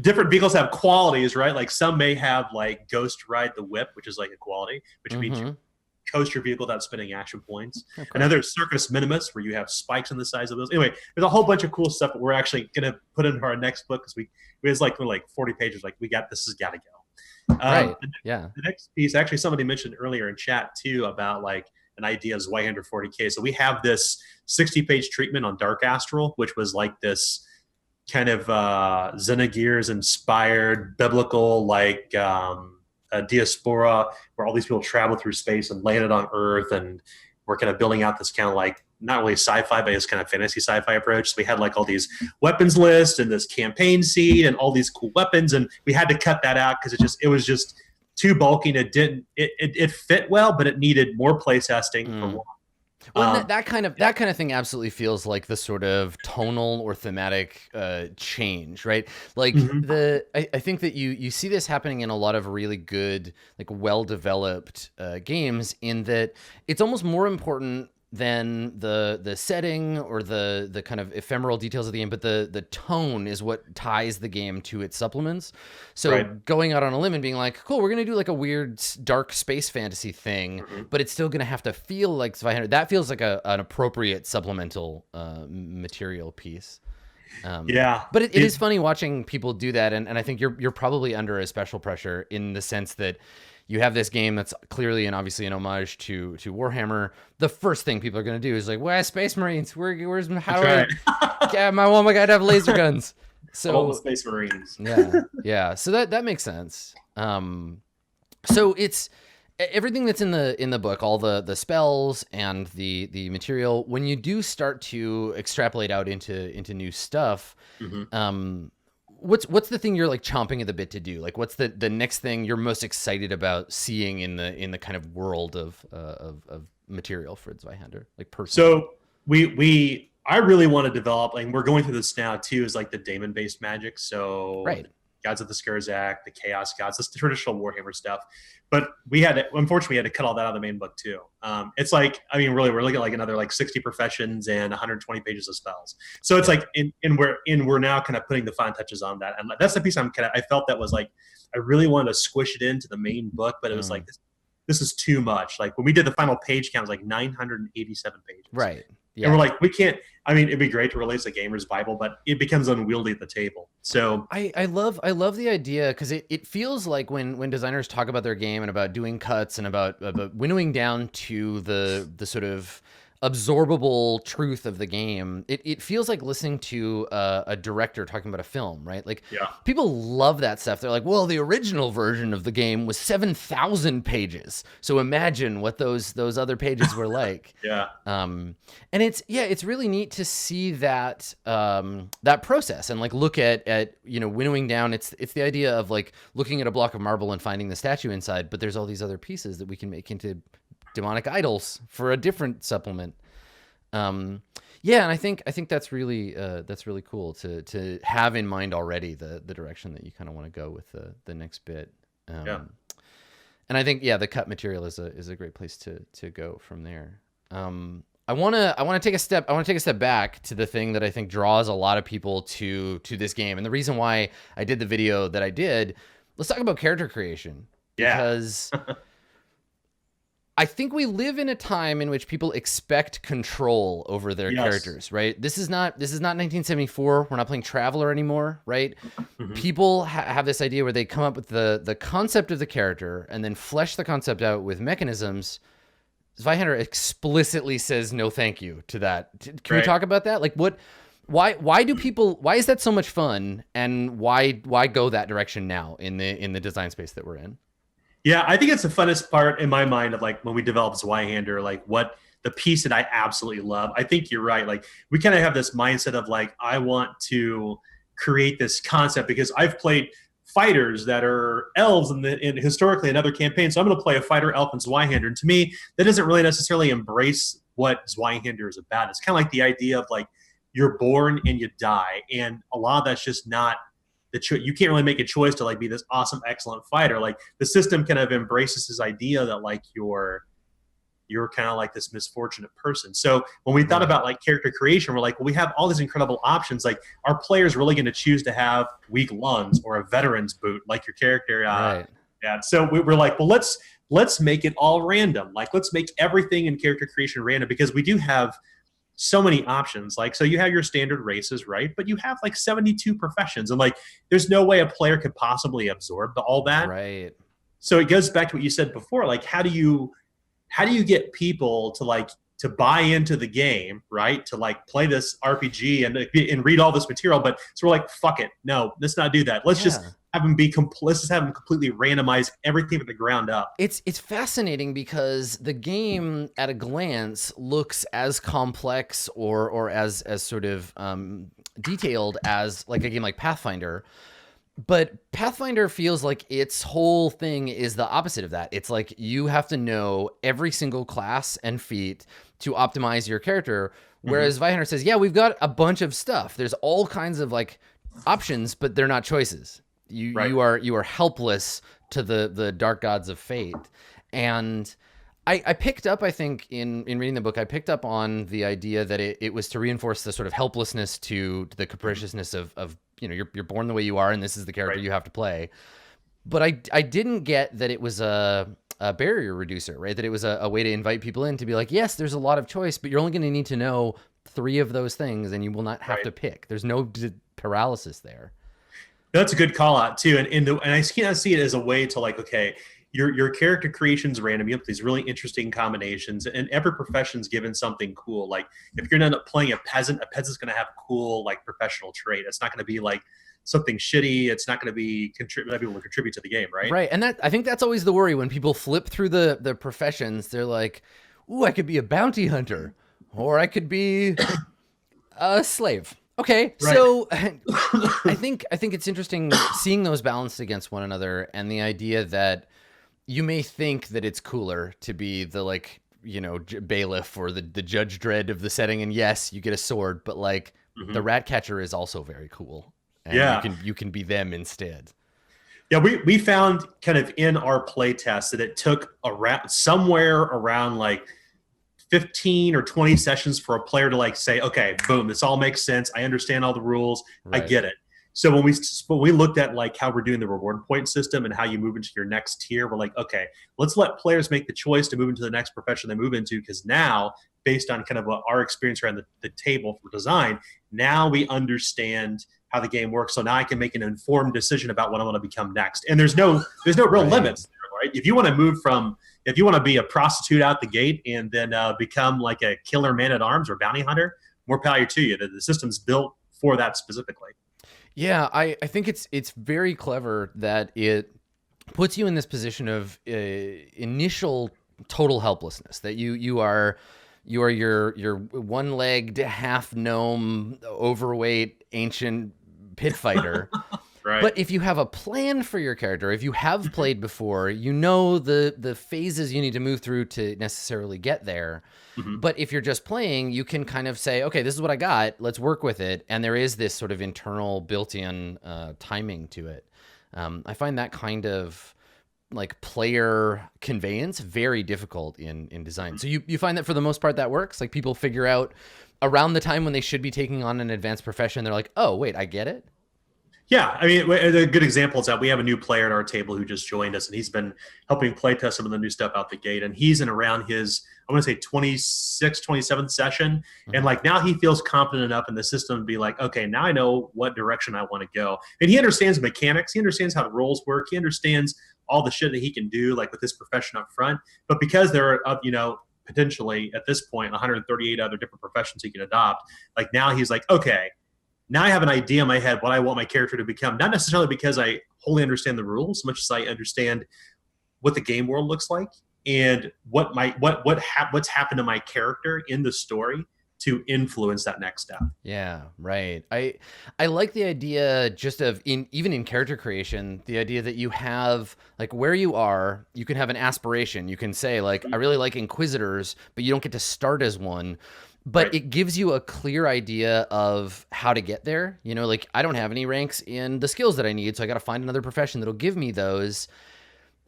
B: different vehicles have qualities, right? Like some may have like ghost ride the whip, which is like a quality, which means you coast your vehicle without spending action points.
A: Okay.
B: Another is circus minimus, where you have spikes on the sides of those. Anyway, there's a whole bunch of cool stuff that we're actually going to put into our next book because we're like 40 pages. Like this has got to go.
A: Right. Yeah.
B: The next piece, actually, somebody mentioned earlier in chat too about like an idea of Zweihander 40K. So we have this 60-page treatment on Dark Astral, which was like this kind of Xenogears inspired biblical like diaspora where all these people travel through space and landed on Earth, and we're kind of building out this kind of like not really sci-fi, but it's kind of fantasy sci-fi approach. So we had like all these weapons lists and this campaign seed and all these cool weapons, and we had to cut that out because it was just too bulky and it fit well, but it needed more play testing for one.
A: Well, that kind of thing absolutely feels like the sort of tonal or thematic change, right? Like I think that you see this happening in a lot of really good, like well-developed games, in that it's almost more important than the setting or the kind of ephemeral details of the game, but the tone is what ties the game to its supplements. So going out on a limb and being like, cool, we're gonna do like a weird dark space fantasy thing, but it's still gonna have to feel like Zweihander. That feels like an appropriate supplemental material piece. But it is funny watching people do that, and I think you're probably under a special pressure in the sense that you have this game that's clearly and obviously an homage to Warhammer. The first thing people are going to do is like, "Where's Space Marines? Where's how? Yeah, I want my guy to have laser guns." So
B: all the Space Marines.
A: yeah. So that makes sense. So it's everything that's in the book, all the spells and the material. When you do start to extrapolate out into new stuff, what's the thing you're like chomping at the bit to do? Like, what's the next thing you're most excited about seeing in the kind of world of material for Zweihander, like personally?
B: So I really want to develop, and we're going through this now too, is like the daemon based magic. So Gods of the Skurzak, the Chaos Gods, this traditional Warhammer stuff. But unfortunately, we had to cut all that out of the main book too. It's like, I mean, really, we're looking at like another like 60 professions and 120 pages of spells. So it's like, we're now kind of putting the fine touches on that. And that's the piece I felt that was like, I really wanted to squish it into the main book, but it was like, this is too much. Like when we did the final page count, it was like 987 pages.
A: Right. Yeah.
B: And we're like, we can't. I mean, it'd be great to release a gamer's Bible, but it becomes unwieldy at the table. So
A: I love the idea, because it feels like when designers talk about their game and about doing cuts and about winnowing down to the sort of absorbable truth of the game, it feels like listening to a director talking about a film, right? Like people love that stuff. They're like, well, the original version of the game was 7,000 pages, so imagine what those other pages were like. And it's really neat to see that that process and like look at winnowing down. It's the idea of like looking at a block of marble and finding the statue inside, but there's all these other pieces that we can make into demonic idols for a different supplement. And I think that's really cool to have in mind already the direction that you kind of want to go with the next bit. And I think the cut material is a great place to go from there. I want to take a step back to the thing that I think draws a lot of people to this game, and the reason why I did the video that I did. Let's talk about character creation, because I think we live in a time in which people expect control over their characters, right? This is not 1974. We're not playing Traveler anymore, right? People have this idea where they come up with the concept of the character and then flesh the concept out with mechanisms. Zweihander explicitly says no thank you to that. Can we talk about that? Like why is that so much fun, and why go that direction now in the design space that we're in?
B: Yeah, I think it's the funnest part in my mind of like when we develop Zweihander, like what the piece that I absolutely love. I think you're right. Like we kind of have this mindset of like, I want to create this concept because I've played fighters that are elves in historically in other campaigns. So I'm going to play a fighter elf in Zweihander. And to me, that doesn't really necessarily embrace what Zweihander is about. It's kind of like the idea of like, you're born and you die. And a lot of that's just not you can't really make a choice to like be this awesome, excellent fighter. Like the system kind of embraces this idea that like you're kind of like this misfortunate person. So when we thought
A: Right.
B: about like character creation, we're like, well, we have all these incredible options. Like, are players really going to choose to have weak lungs or a veteran's boot, like your character?
A: Right.
B: Yeah. So we're like, well, let's make it all random. Like, let's make everything in character creation random, because we do have so many options. Like, so you have your standard races, right? But you have like 72 professions, and like, there's no way a player could possibly absorb all that.
A: Right.
B: So it goes back to what you said before. Like, how do you get people to like to buy into the game, right? To like play this RPG and read all this material, but so we're like, fuck it, no, let's not do that. Let's just
A: Yeah.
B: have them let's just have them completely randomize everything from the ground up.
A: It's fascinating because the game at a glance looks as complex or as sort of detailed as like a game like Pathfinder. But Pathfinder feels like its whole thing is the opposite of that. It's like you have to know every single class and feat to optimize your character. Whereas Zweihander says, yeah, we've got a bunch of stuff. There's all kinds of like options, but they're not choices.
B: Right.
A: You are helpless to the dark gods of fate. And I picked up, I think, in reading the book, I picked up on the idea that it was to reinforce the sort of helplessness to the capriciousness of you're born the way you are, and this is the character
B: Right.
A: you have to play. But I didn't get that it was a barrier reducer, right? That it was a way to invite people in to be like, yes, there's a lot of choice, but you're only going to need to know 3 of those things, and you will not have
B: Right.
A: to pick. There's no paralysis there.
B: That's a good call out too, and I can't see it as a way to like, okay, your character creation's random. You have these really interesting combinations, and every profession's given something cool. Like, if you're gonna end up playing a peasant's gonna have cool like professional trait. It's not gonna be like something shitty. It's not gonna be not able to contribute to the game, right?
A: Right. And I think that's always the worry when people flip through the professions. They're like, ooh, I could be a bounty hunter, or I could be a slave. Okay,
B: Right.
A: so I think it's interesting seeing those balanced against one another, and the idea that you may think that it's cooler to be the like bailiff or the Judge Dredd of the setting, and yes, you get a sword, but like the rat catcher is also very cool, and
B: Yeah.
A: you can be them instead.
B: Yeah, we found kind of in our play test that it took somewhere around like 15 or 20 sessions for a player to like say, okay, boom, this all makes sense. I understand all the rules.
A: Right.
B: I get it. So when we looked at like how we're doing the reward point system and how you move into your next tier, we're like, okay, let's let players make the choice to move into the next profession they move into, because now, based on kind of our experience around the table for design, now we understand how the game works. So now I can make an informed decision about what I want to become next. And there's no real
A: Right.
B: limits there, right? If you want to be a prostitute out the gate and then become like a killer man at arms or bounty hunter, more power to you. The system's built for that specifically.
A: Yeah, I think it's very clever that it puts you in this position of initial total helplessness. That you are your one-legged, half gnome, overweight, ancient pit fighter.
B: Right.
A: But if you have a plan for your character, if you have played before, you know the phases you need to move through to necessarily get there. But if you're just playing, you can kind of say, okay, this is what I got. Let's work with it. And there is this sort of internal built-in timing to it. I find that kind of like player conveyance very difficult in design. So you find that for the most part that works? Like people figure out around the time when they should be taking on an advanced profession, they're like, oh, wait, I get it?
B: Yeah, I mean, a good example is that we have a new player at our table who just joined us, and he's been helping play test some of the new stuff out the gate. And he's in around his, I want to say 26th, 27th session. And like now he feels confident enough in the system to be like, okay, now I know what direction I want to go. And he understands mechanics. He understands how the roles work. He understands all the shit that he can do, like with this profession up front. But because there are, potentially at this point, 138 other different professions he can adopt, like now he's like, okay, now I have an idea in my head what I want my character to become. Not necessarily because I wholly understand the rules, so much as I understand what the game world looks like and what's happened to my character in the story to influence that next step.
A: Yeah, right. I like the idea just of even in character creation, the idea that you have like where you are, you can have an aspiration. You can say like, I really like Inquisitors, but you don't get to start as one. But
B: Right.
A: it gives you a clear idea of how to get there. Like I don't have any ranks in the skills that I need, so I got to find another profession that'll give me those.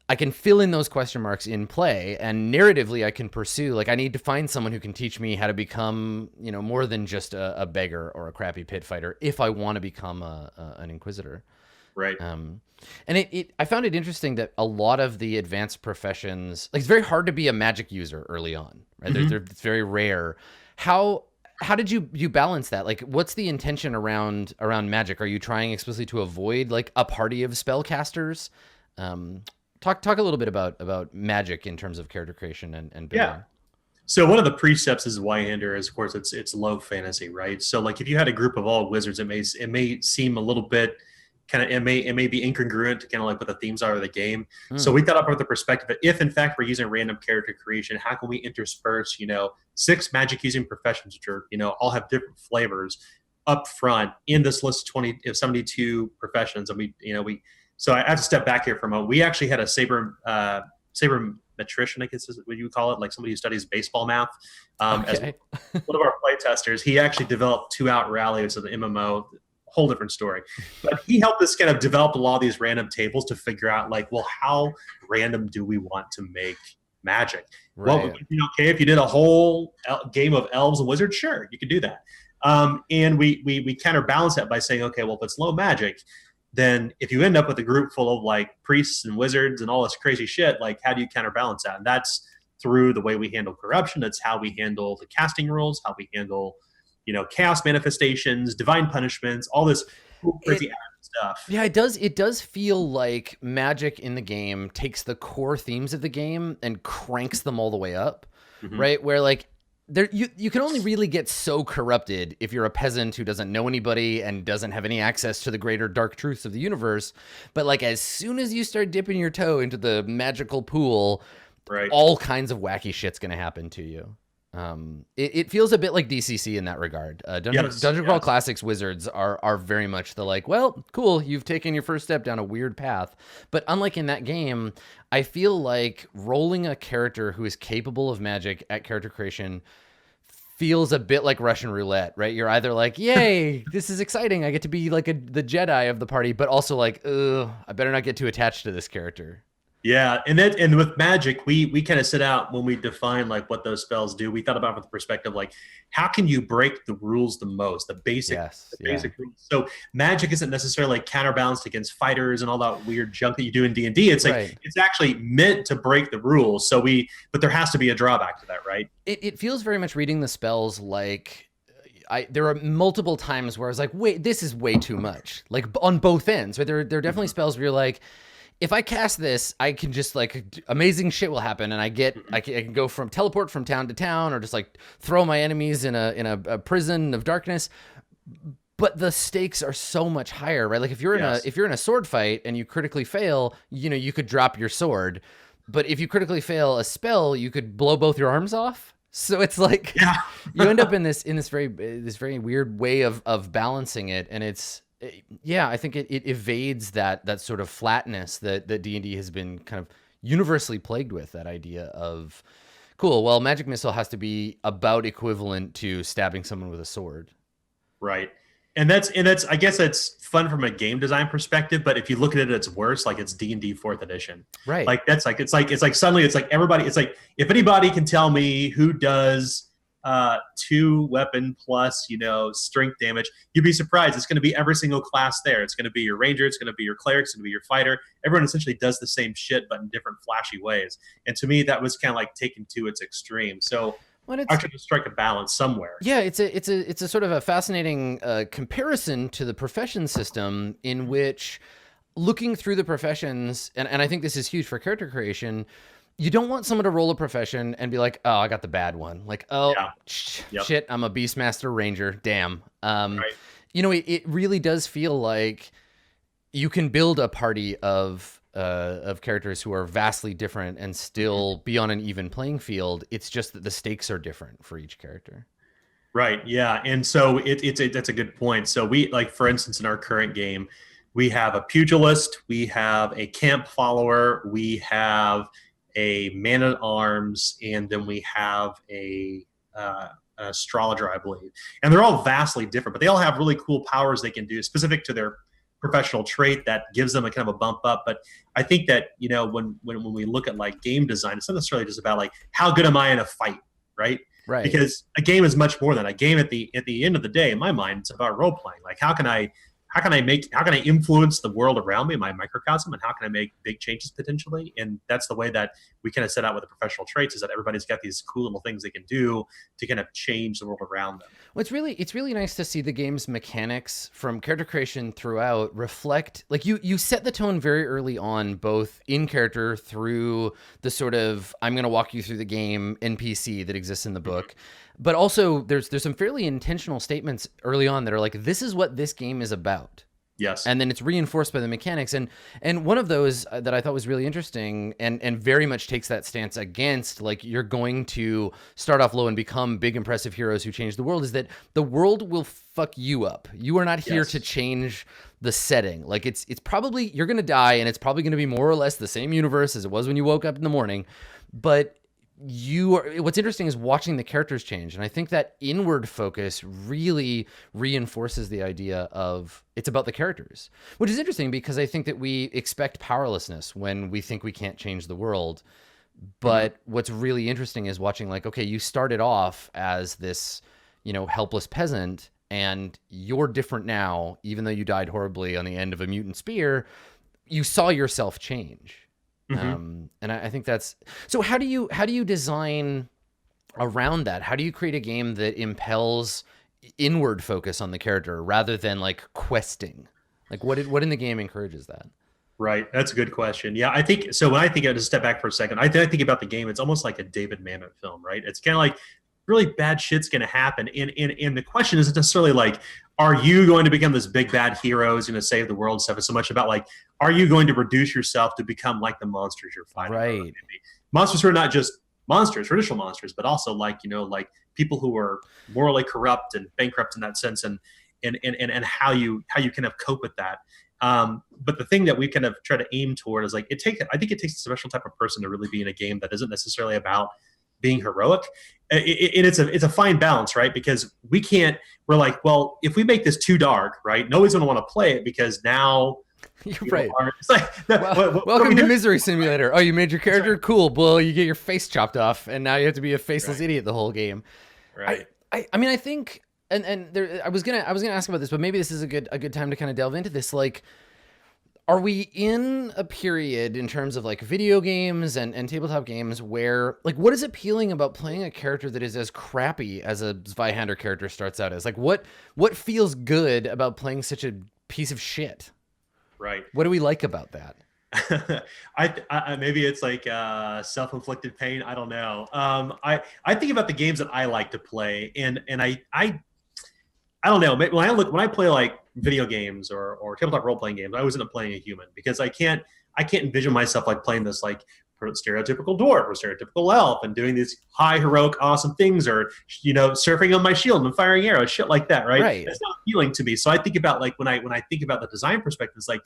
A: I can fill in those question marks in play, and narratively I can pursue, like, I need to find someone who can teach me how to become, more than just a beggar or a crappy pit fighter if I want to become an inquisitor.
B: Right.
A: And I found it interesting that a lot of the advanced professions, like, it's very hard to be a magic user early on, right? It's very rare. How did you balance that? Like, what's the intention around magic? Are you trying explicitly to avoid like a party of spellcasters? Talk a little bit about magic in terms of character creation and building.
B: Yeah. So one of the precepts is Zweihander is, of course, it's low fantasy, right? So like if you had a group of all wizards, it may seem a little bit it may be incongruent to kind of like what the themes are of the game. So we thought about the perspective that if in fact we're using random character creation, how can we intersperse 6 magic using professions, which are all have different flavors up front in this list of 72 professions, and we so I have to step back here for a moment. We actually had a sabermetrician, I guess is what you would call it, like somebody who studies baseball math. As one of our play testers, he actually developed 2 Out Rally, so the MMO, whole different story. But he helped us kind of develop a lot of these random tables to figure out, like, well, how random do we want to make magic? Right. Well, okay, if you did a whole game of elves and wizards, sure, you could do that. And we counterbalance that by saying, okay, well, if it's low magic, then if you end up with a group full of like priests and wizards and all this crazy shit, like how do you counterbalance that? And that's through the way we handle corruption. That's how we handle the casting rules, how we handle, chaos manifestations, divine punishments, all this cool, crazy stuff.
A: Yeah, it does feel like magic in the game takes the core themes of the game and cranks them all the way up, right? Where like you can only really get so corrupted if you're a peasant who doesn't know anybody and doesn't have any access to the greater dark truths of the universe. But like as soon as you start dipping your toe into the magical pool, right, all kinds of wacky shit's gonna happen to you. It feels a bit like DCC in that regard. Dungeon Crawl Classics wizards are very much the like, well, cool, you've taken your first step down a weird path. But unlike in that game, I feel like rolling a character who is capable of magic at character creation feels a bit like Russian roulette, right? You're either like, yay, this is exciting, I get to be like the Jedi of the party, but also like, ugh, I better not get too attached to this character.
B: Yeah, and with magic, we kind of set out when we define like what those spells do. We thought about it from the perspective like, how can you break the rules the most, the basic rules. So magic isn't necessarily counterbalanced against fighters and all that weird junk that you do in D&D. It's like it's actually meant to break the rules. But there has to be a drawback to that, right?
A: It feels very much reading the spells like. There are multiple times where I was like, wait, this is way too much. Like on both ends, right? There are definitely spells where you're like, if I cast this, I can just like amazing shit will happen, and I can go from teleport from town to town, or just like throw my enemies in a prison of darkness. But the stakes are so much higher, right? Like if you're in a sword fight and you critically fail, you could drop your sword. But if you critically fail a spell, you could blow both your arms off. So it's like you end up in this very weird way of balancing it, and it's. Yeah, I think it evades that sort of flatness that D&D has been kind of universally plagued with, that idea of, cool, well, magic missile has to be about equivalent to stabbing someone with a sword.
B: Right. And that's I guess that's fun from a game design perspective, but if you look at it at its worst, like it's D&D 4th edition. Right. Like that's like it's like suddenly it's like everybody, it's like if anybody can tell me who does 2 weapon plus strength damage, you'd be surprised. It's going to be every single class there. It's going to be your ranger, it's going to be your cleric, it's going to be your fighter. Everyone essentially does the same shit but in different flashy ways, and to me that was kind of like taken to its extreme. So I try to strike a balance somewhere.
A: Yeah, it's a sort of a fascinating comparison to the profession system, in which looking through the professions, and I think this is huge for character creation, you don't want someone to roll a profession and be like, oh, I got the bad one. Like, oh, shit, I'm a Beastmaster Ranger. Damn. It really does feel like you can build a party of characters who are vastly different and still be on an even playing field. It's just that the stakes are different for each character.
B: Right. Yeah. And so that's a good point. So we, like, for instance, in our current game, we have a pugilist, we have a camp follower, we have a man-at-arms, and then we have an astrologer, I believe. And they're all vastly different, but they all have really cool powers they can do specific to their professional trait that gives them a kind of a bump up. But I think that, you know, when we look at like game design, it's not necessarily just about like how good am I in a fight, right?
A: Right.
B: Because a game is much more than a game. At the end of the day, in my mind, it's about role playing. Like how can I influence the world around me, my microcosm, and how can I make big changes potentially? And that's the way that we kind of set out with the professional traits, is that everybody's got these cool little things they can do to kind of change the world around them.
A: Well, it's really nice to see the game's mechanics from character creation throughout reflect, like you set the tone very early on, both in character through the sort of I'm going to walk you through the game NPC that exists in the book, but also there's some fairly intentional statements early on that are like, this is what this game is about.
B: Yes.
A: And then it's reinforced by the mechanics. And one of those that I thought was really interesting and very much takes that stance against, like, you're going to start off low and become big, impressive heroes who change the world, is that the world will fuck you up. You are not here to change the setting. Like, it's probably, you're going to die, and it's probably going to be more or less the same universe as it was when you woke up in the morning. But what's interesting is watching the characters change, and I think that inward focus really reinforces the idea of it's about the characters, which is interesting because I think that we expect powerlessness when we think we can't change the world. But what's really interesting is watching, like, okay, you started off as this, you know, helpless peasant, and you're different now, even though you died horribly on the end of a mutant spear. You saw yourself change. And I think that's, so how do you design around that? How do you create a game that impels inward focus on the character rather than like questing? Like what in the game encourages that?
B: Right. That's a good question. Yeah, I think so. When I think, I just step back for a second, I think about the game, it's almost like a David Mamet film, right? It's kind of like really bad shit's going to happen. And the question isn't necessarily like, are you going to become this big bad hero who's going to save the world stuff? It's so much about like, are you going to reduce yourself to become like the monsters you're fighting?
A: Right.
B: Monsters who are not just monsters, traditional monsters, but also like, you know, like people who are morally corrupt and bankrupt in that sense, and how you kind of cope with that. But the thing that we kind of try to aim toward is like, I think it takes a special type of person to really be in a game that isn't necessarily about being heroic. And it's a fine balance, right? Because we're like, well, if we make this too dark, right, nobody's going to want to play it because now
A: you're right.
B: It's like,
A: welcome to Misery Simulator. Oh, you made your character? Right. Cool. Well, you get your face chopped off, and now you have to be a faceless idiot the whole game.
B: Right.
A: I mean, I think, and there, I was gonna ask about this, but maybe this is a good time to kind of delve into this. Like, are we in a period in terms of like video games and tabletop games where, like, what is appealing about playing a character that is as crappy as a Zweihander character starts out as? Like, what feels good about playing such a piece of shit?
B: Right.
A: What do we like about that?
B: I maybe it's like self-inflicted pain. I don't know. I think about the games that I like to play, and I don't know. When I play like video games or tabletop role-playing games, I always end up playing a human, because I can't envision myself like playing this like stereotypical dwarf or stereotypical elf and doing these high heroic awesome things, or, you know, surfing on my shield and firing arrows, shit like that, right? It's not appealing to me. So I think about like when I think about the design perspective, it's like,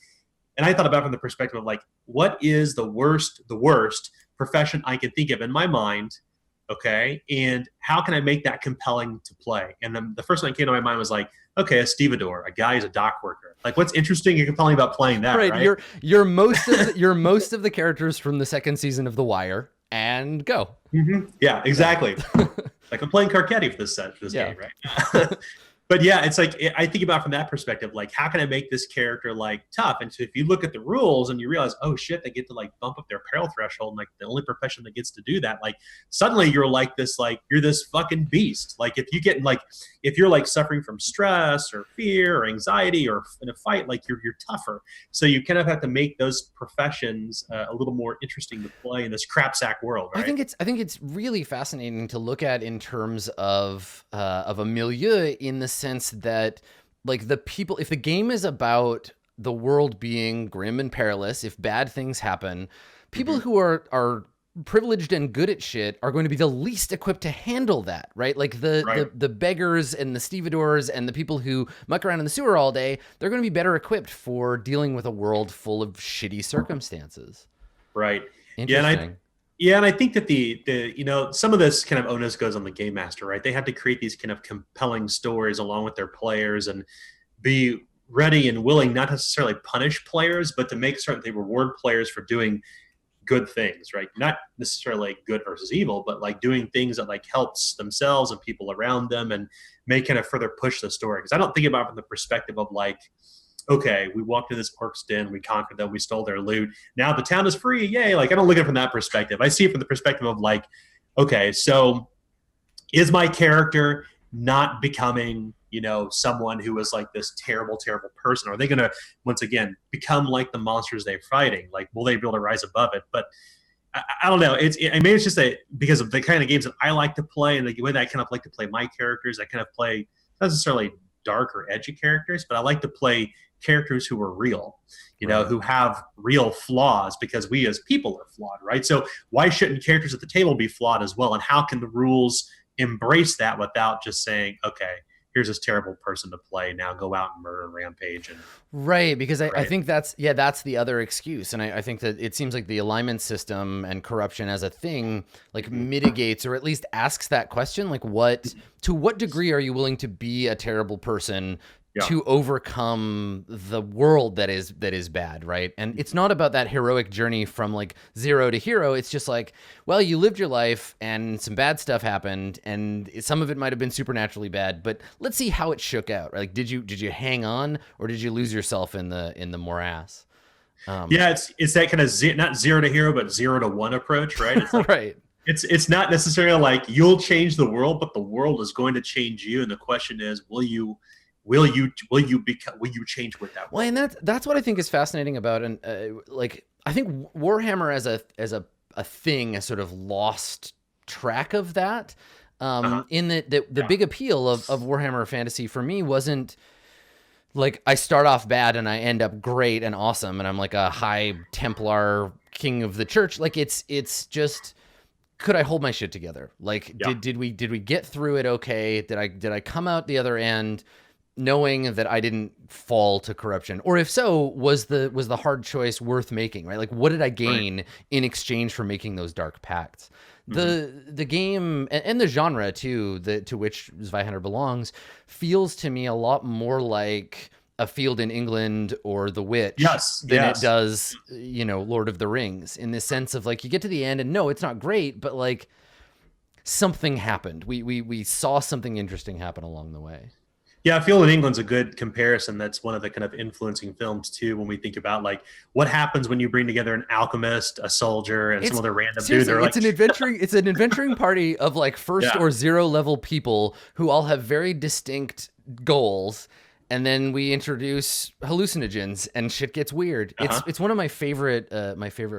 B: and I thought about it from the perspective of like, what is the worst profession I can think of in my mind, okay, and how can I make that compelling to play? And then the first thing that came to my mind was like, okay, a stevedore, a guy who's a dock worker. Like, what's interesting and compelling about playing that? Right.
A: You're most of the characters from the second season of The Wire, and go.
B: Mm-hmm. Yeah, exactly. Like, I'm playing Carcetti for this game, right? But yeah, it's like, I think about it from that perspective, like, how can I make this character like tough? And so if you look at the rules and you realize, oh shit, they get to like bump up their peril threshold, and like the only profession that gets to do that, like suddenly you're like this, like you're this fucking beast. Like if you're like suffering from stress or fear or anxiety or in a fight, like you're tougher. So you kind of have to make those professions a little more interesting to play in this crapsack world. Right?
A: I think it's really fascinating to look at in terms of a milieu, in the sense that, like, the people, if the game is about the world being grim and perilous, if bad things happen, people who are privileged and good at shit are going to be the least equipped to handle that, right? Like the beggars and the stevedores and the people who muck around in the sewer all day, they're going to be better equipped for dealing with a world full of shitty circumstances.
B: Right.
A: Interesting.
B: Yeah, and I think that the you know, some of this kind of onus goes on the game master, right? They have to create these kind of compelling stories along with their players and be ready and willing not necessarily punish players, but to make certain they reward players for doing good things, right? Not necessarily good versus evil, but like doing things that like helps themselves and people around them and may kind of further push the story. Because I don't think about it from the perspective of like, okay, we walked into this orc's den, we conquered them, we stole their loot. Now the town is free, yay! Like I don't look at it from that perspective. I see it from the perspective of like, okay, so is my character not becoming, you know, someone who is like this terrible, terrible person? Are they going to, once again, become like the monsters they're fighting? Like, will they be able to rise above it? But I don't know. I mean, it's just that because of the kind of games that I like to play and the way that I kind of like to play my characters, I kind of play not necessarily dark or edgy characters, but I like to play characters who are real, you know, who have real flaws because we as people are flawed, right? So why shouldn't characters at the table be flawed as well? And how can the rules embrace that without just saying, okay, here's this terrible person to play, now go out and murder and rampage? And
A: Right, because I
B: right.
A: think that's the other excuse, and I think that it seems like the alignment system and corruption as a thing like mitigates or at least asks that question, like to what degree are you willing to be a terrible person
B: Yeah.
A: to overcome the world that is bad, right? And it's not about that heroic journey from like zero to hero. It's just like, well, you lived your life and some bad stuff happened, and some of it might have been supernaturally bad, but let's see how it shook out. Like, did you hang on, or did you lose yourself in the morass?
B: Yeah, it's that kind of not zero to hero, but 0 to 1 approach, right? It's like
A: Right.
B: it's not necessarily like you'll change the world, but the world is going to change you. And the question is, will you change with that
A: Well,
B: world?
A: and that's what I think is fascinating about, and like I think Warhammer as a thing has sort of lost track of that.
B: Uh-huh.
A: In that the
B: Yeah.
A: big appeal of Warhammer Fantasy for me wasn't like I start off bad and I end up great and awesome and I'm like a high Templar king of the church. Like it's just, could I hold my shit together? Like
B: Yeah.
A: did we get through it okay? Did I come out the other end knowing that I didn't fall to corruption? Or if so, was the hard choice worth making, right? Like what did I
B: Right.
A: gain in exchange for making those dark pacts?
B: Hmm.
A: The game and the genre too, to which Zweihander belongs, feels to me a lot more like A Field in England or The Witch
B: Yes.
A: than it
B: Yes.
A: does, Lord of the Rings, in the sense of like you get to the end and no, it's not great, but like something happened. We saw something interesting happen along the way.
B: Yeah, I feel in England's a good comparison. That's one of the kind of influencing films too. When we think about like what happens when you bring together an alchemist, a soldier, and some
A: It's
B: other random dude,
A: seriously,
B: they're like,
A: it's an adventuring party of like first
B: yeah,
A: or zero level people who all have very distinct goals, and then we introduce hallucinogens and shit gets weird.
B: uh-huh.
A: It's one of my favorite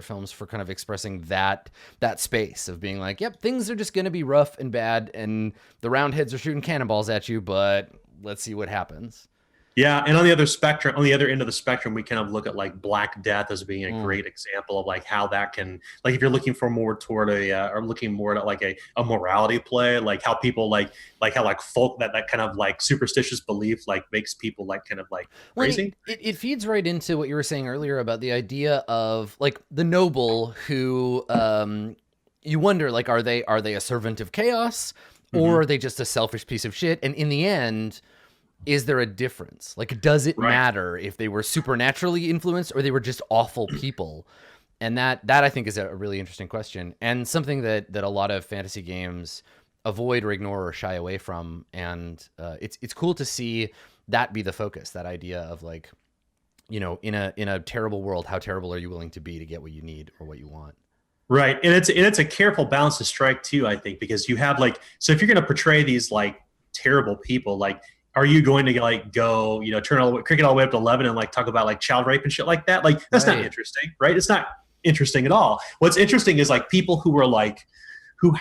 A: films for kind of expressing that space of being like, yep, things are just gonna be rough and bad, and the roundheads are shooting cannonballs at you, but let's see what happens.
B: Yeah, and on the other spectrum, on the other end of the spectrum, we kind of look at like Black Death as being a
A: Mm.
B: great example of like how that can, like, if you're looking for more toward or looking more at like a morality play, like how people like how like folk that kind of like superstitious belief like makes people like kind of like
A: Well, it,
B: crazy.
A: it, it feeds right into what you were saying earlier about the idea of like the noble who you wonder like are they a servant of chaos, or
B: Hmm.
A: are they just a selfish piece of shit? And in the end, is there a difference? Like, does it
B: Right.
A: matter if they were supernaturally influenced or they were just awful people? And that I think is a really interesting question, and something that a lot of fantasy games avoid or ignore or shy away from. And it's cool to see that be the focus. That idea of like, in a terrible world, how terrible are you willing to be to get what you need or what you want?
B: Right, and it's a careful balance to strike too, I think, because you have like, so if you're going to portray these like terrible people, like, are you going to like go, turn all the cricket all the way up to 11 and like talk about like child rape and shit like that? Like, that's not
A: Right.
B: interesting, right? It's not interesting at all. What's interesting is like people who are like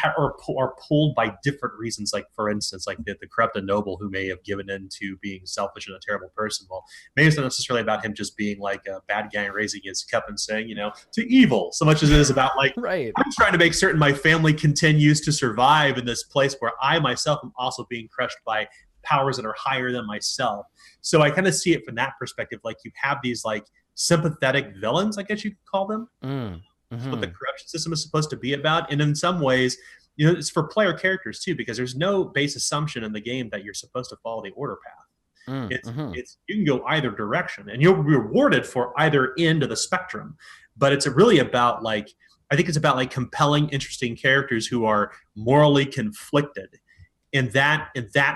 B: are pulled by different reasons. Like, for instance, like the corrupted noble who may have given in to being selfish and a terrible person. Well, maybe it's not necessarily about him just being like a bad guy and raising his cup and saying, to evil, so much as it is about like,
A: Right.
B: I'm trying to make certain my family continues to survive in this place where I myself am also being crushed by powers that are higher than myself. So I kind of see it from that perspective. Like, you have these like sympathetic villains, I guess you could call them.
A: Mm.
B: That's what the
A: Hmm.
B: corruption system is supposed to be about. And in some ways, it's for player characters too, because there's no base assumption in the game that you're supposed to follow the order path.
A: Mm-hmm.
B: It's you can go either direction, and you'll be rewarded for either end of the spectrum. But it's really about like I think it's about like compelling, interesting characters who are morally conflicted, and that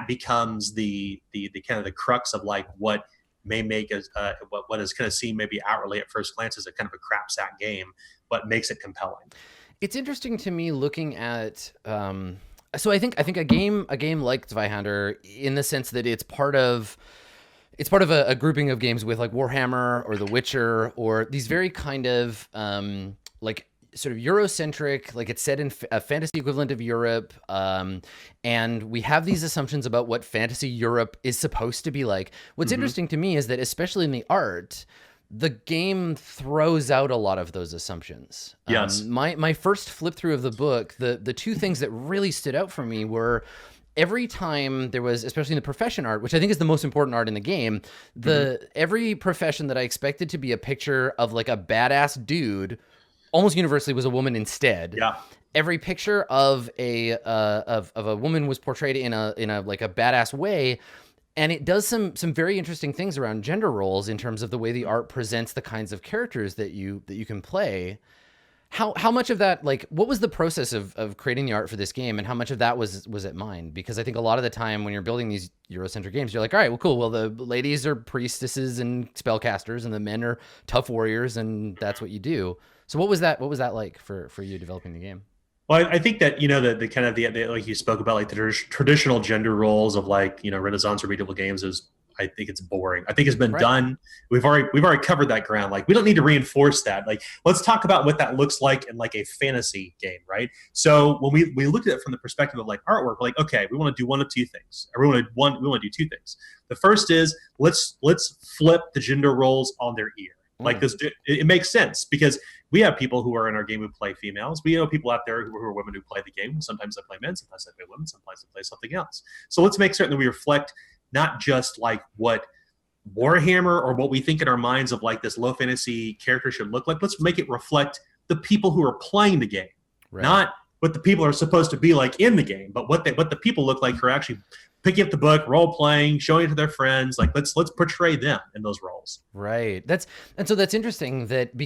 B: becomes the kind of the crux of like what may make us what is kind of seen maybe outwardly at first glance as a kind of a crap sack game, but makes it compelling.
A: It's interesting to me looking at. So I think a game like Zweihander, in the sense that it's part of a grouping of games with like Warhammer or The Witcher or these very kind of like sort of Eurocentric, like it's set in a fantasy equivalent of Europe. And we have these assumptions about what fantasy Europe is supposed to be like. What's interesting to me is that, especially in the art, the game throws out a lot of those assumptions.
B: Yes.
A: My first flip through of the book, the two things that really stood out for me were every time there was, especially in the profession art, which I think is the most important art in the game, every profession that I expected to be a picture of like a badass dude almost universally was a woman instead.
B: Yeah.
A: Every picture of a woman was portrayed in a like a badass way. And it does some very interesting things around gender roles in terms of the way the art presents the kinds of characters that you can play. How much of that, like, what was the process of creating the art for this game, and how much of that was at mine? Because I think a lot of the time when you're building these Eurocentric games, you're like, all right, well, cool. Well, the ladies are priestesses and spellcasters, and the men are tough warriors, and that's what you do. So what was that like for you developing the game?
B: Well, I think that the kind of the like you spoke about like the traditional gender roles of like Renaissance or medieval games is I think it's boring. I think it's been
A: Right.
B: done. We've already covered that ground. Like we don't need to reinforce that. Like let's talk about what that looks like in like a fantasy game, right? So when we looked at it from the perspective of like artwork, we're like, okay, we want to do one of two things. Or we want to do two things. The first is let's flip the gender roles on their ear. Like this, it makes sense because we have people who are in our game who play females. We know people out there who are women who play the game. Sometimes they play men, sometimes they play women, sometimes they play something else. So let's make certain that we reflect not just like what Warhammer or what we think in our minds of like this low fantasy character should look like. Let's make it reflect the people who are playing the game,
A: Right.
B: not what the people are supposed to be like in the game, but what the people look like who are actually picking up the book, role playing, showing it to their friends. Like let's portray them in those roles.
A: Right. That's interesting that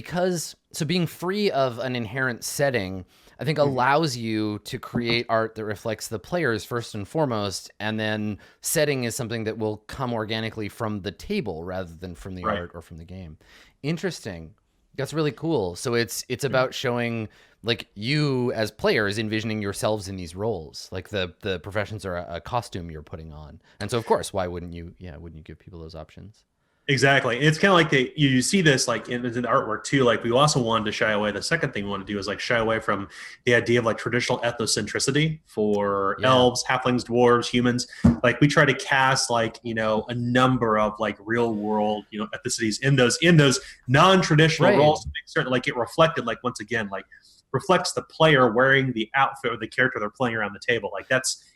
A: being free of an inherent setting, I think allows you to create art that reflects the players first and foremost, and then setting is something that will come organically from the table rather than from the
B: Right.
A: art or from the game. Interesting. That's really cool. So it's about showing like you as players envisioning yourselves in these roles. Like the professions are a costume you're putting on. And so of course, why wouldn't you give people those options?
B: Exactly. It's kind of like you see this like in the artwork too. Like we also wanted to shy away. The second thing we want to do is like shy away from the idea of like traditional ethnocentricity for elves, halflings, dwarves, humans. Like we try to cast like, a number of like real world, ethnicities in those non-traditional
A: Right.
B: roles to make certain like it reflected like once again, like reflects the player wearing the outfit or the character they're playing around the table. Like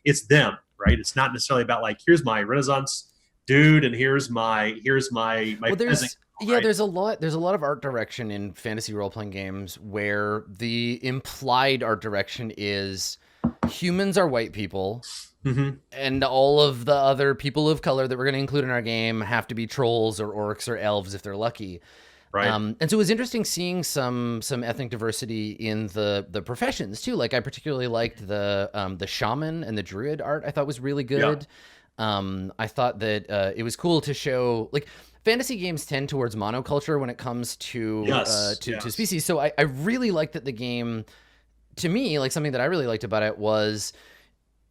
B: it's them, right? It's not necessarily about like, here's my Renaissance dude and here's my
A: Well,
B: peasant, right?
A: there's a lot of art direction in fantasy role-playing games where the implied art direction is humans are white people, and all of the other people of color that we're going to include in our game have to be trolls or orcs or elves if they're lucky.
B: Right.
A: And so it was interesting seeing some ethnic diversity in the professions too. Like I particularly liked the shaman and the druid art. I thought was really good. I thought that it was cool to show like fantasy games tend towards monoculture when it comes to to species. So I really liked that the game, to me, like something that I really liked about it was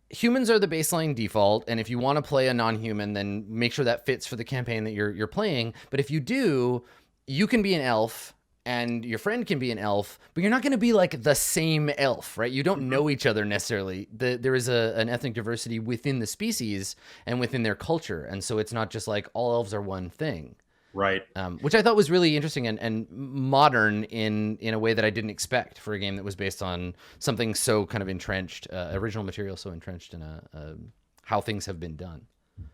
A: humans are the baseline default, and if you want to play a non-human, then make sure that fits for the campaign that you're playing. But if you do, you can be an elf and your friend can be an elf, but you're not going to be like the same elf, right? You don't know each other necessarily. There is an ethnic diversity within the species and within their culture, and so it's not just like all elves are one thing.
B: Right.
A: Which I thought was really interesting and modern in a way that I didn't expect for a game that was based on something so kind of entrenched, original material so entrenched in how things have been done.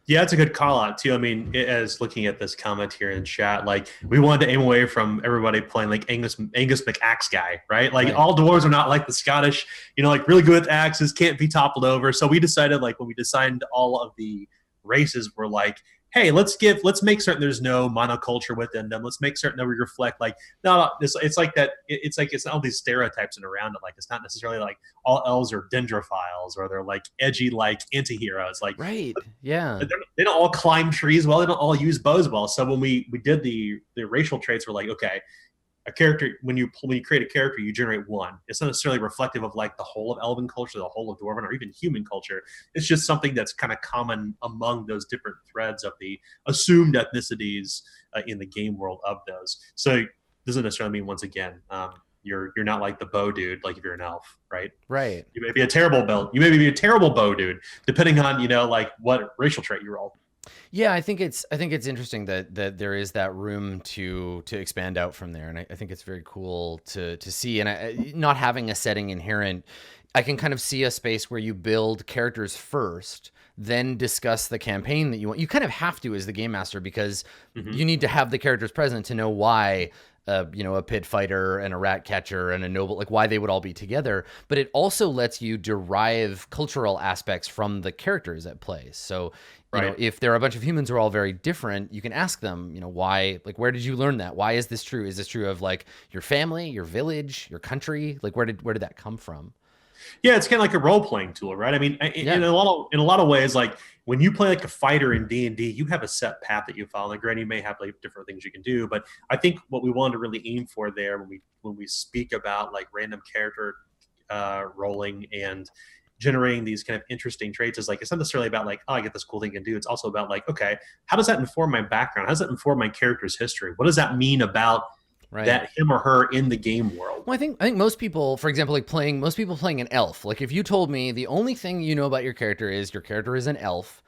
B: Yeah, it's a good call out too. I mean, as looking at this comment here in chat, like we wanted to aim away from everybody playing like Angus McAxe guy, right? Like all dwarves are not like the Scottish, like really good with axes, can't be toppled over. So we decided like when we designed all of the races, we're like, hey, let's make certain there's no monoculture within them. Let's make certain that we reflect like no, it's like that. It's like it's all these stereotypes and around it. Like it's not necessarily like all elves are dendrophiles or they're like edgy like anti-heroes. Like
A: Right. Yeah.
B: they don't all climb trees well. They don't all use bows well. So when we did the racial traits, we're like, okay, a character when you create a character, you generate one. It's not necessarily reflective of like the whole of elven culture, the whole of dwarven, or even human culture. It's just something that's kind of common among those different threads of the assumed ethnicities in the game world of those. So doesn't necessarily mean once again you're not like the bow dude, like if you're an elf, right?
A: Right.
B: You may be a terrible bow. You may be a terrible bow dude, depending on like what racial trait you roll.
A: Yeah, I think it's interesting that there is that room to expand out from there, and I think it's very cool to see. And not having a setting inherent, I can kind of see a space where you build characters first, then discuss the campaign that you want. You kind of have to as the game master because you need to have the characters present to know why. A pit fighter and a rat catcher and a noble, like why they would all be together. But it also lets you derive cultural aspects from the characters at play. So, if there are a bunch of humans who are all very different, you can ask them, why, like, where did you learn that? Why is this true? Is this true of like your family, your village, your country? Like, where did that come from?
B: Yeah, it's kind of like a role playing tool, right? I mean, in a lot of ways, like when you play like a fighter in D&D, you have a set path that you follow. And granted, you may have like different things you can do, but I think what we wanted to really aim for there when we speak about like random character rolling and generating these kind of interesting traits is like it's not necessarily about like, oh, I get this cool thing you can do. It's also about like, okay, how does that inform my background? How does that inform my character's history? What does that mean about that him or her in the game world?
A: Well, I think most people, for example, most people playing an elf, like if you told me the only thing you know about your character is an elf,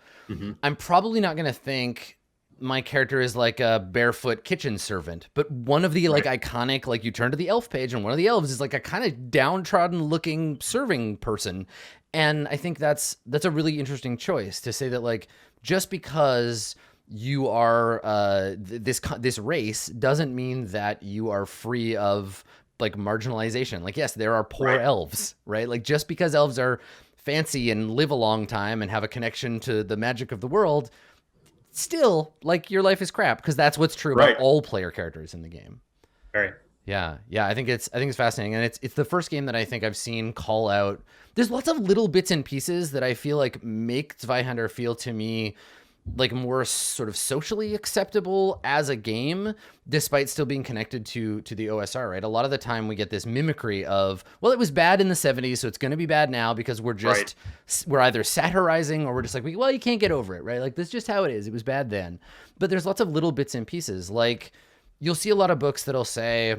A: I'm probably not going to think my character is like a barefoot kitchen servant. But one of the like iconic, like you turn to the elf page and one of the elves is like a kind of downtrodden looking serving person. And I think that's a really interesting choice to say that like just because you are this race doesn't mean that you are free of like marginalization. Like, yes, there are poor elves, right? Like just because elves are fancy and live a long time and have a connection to the magic of the world, still like your life is crap because that's what's true about all player characters in the game.
B: Right.
A: Yeah. I think it's fascinating, and it's the first game that I think I've seen call out. There's lots of little bits and pieces that I feel like make Zweihander feel to me like more sort of socially acceptable as a game, despite still being connected to the OSR, right? A lot of the time we get this mimicry of, well, it was bad in the 70s, so it's going to be bad now because we're just, we're either satirizing or we're just like, well, you can't get over it, right? Like, that's just how it is. It was bad then. But there's lots of little bits and pieces. Like, you'll see a lot of books that'll say,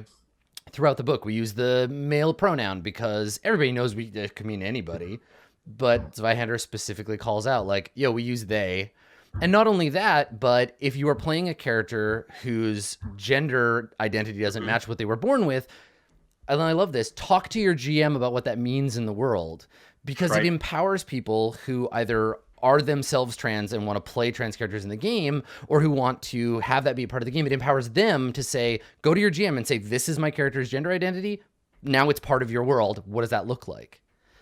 A: throughout the book, we use the male pronoun because everybody knows it could mean anybody. But Zweihander specifically calls out, like, yo, we use they. And not only that, but if you are playing a character whose gender identity doesn't match what they were born with, and I love this, talk to your GM about what that means in the world, because it empowers people who either are themselves trans and want to play trans characters in the game, or who want to have that be a part of the game. It empowers them to say, go to your GM and say, this is my character's gender identity. Now it's part of your world. What does that look like?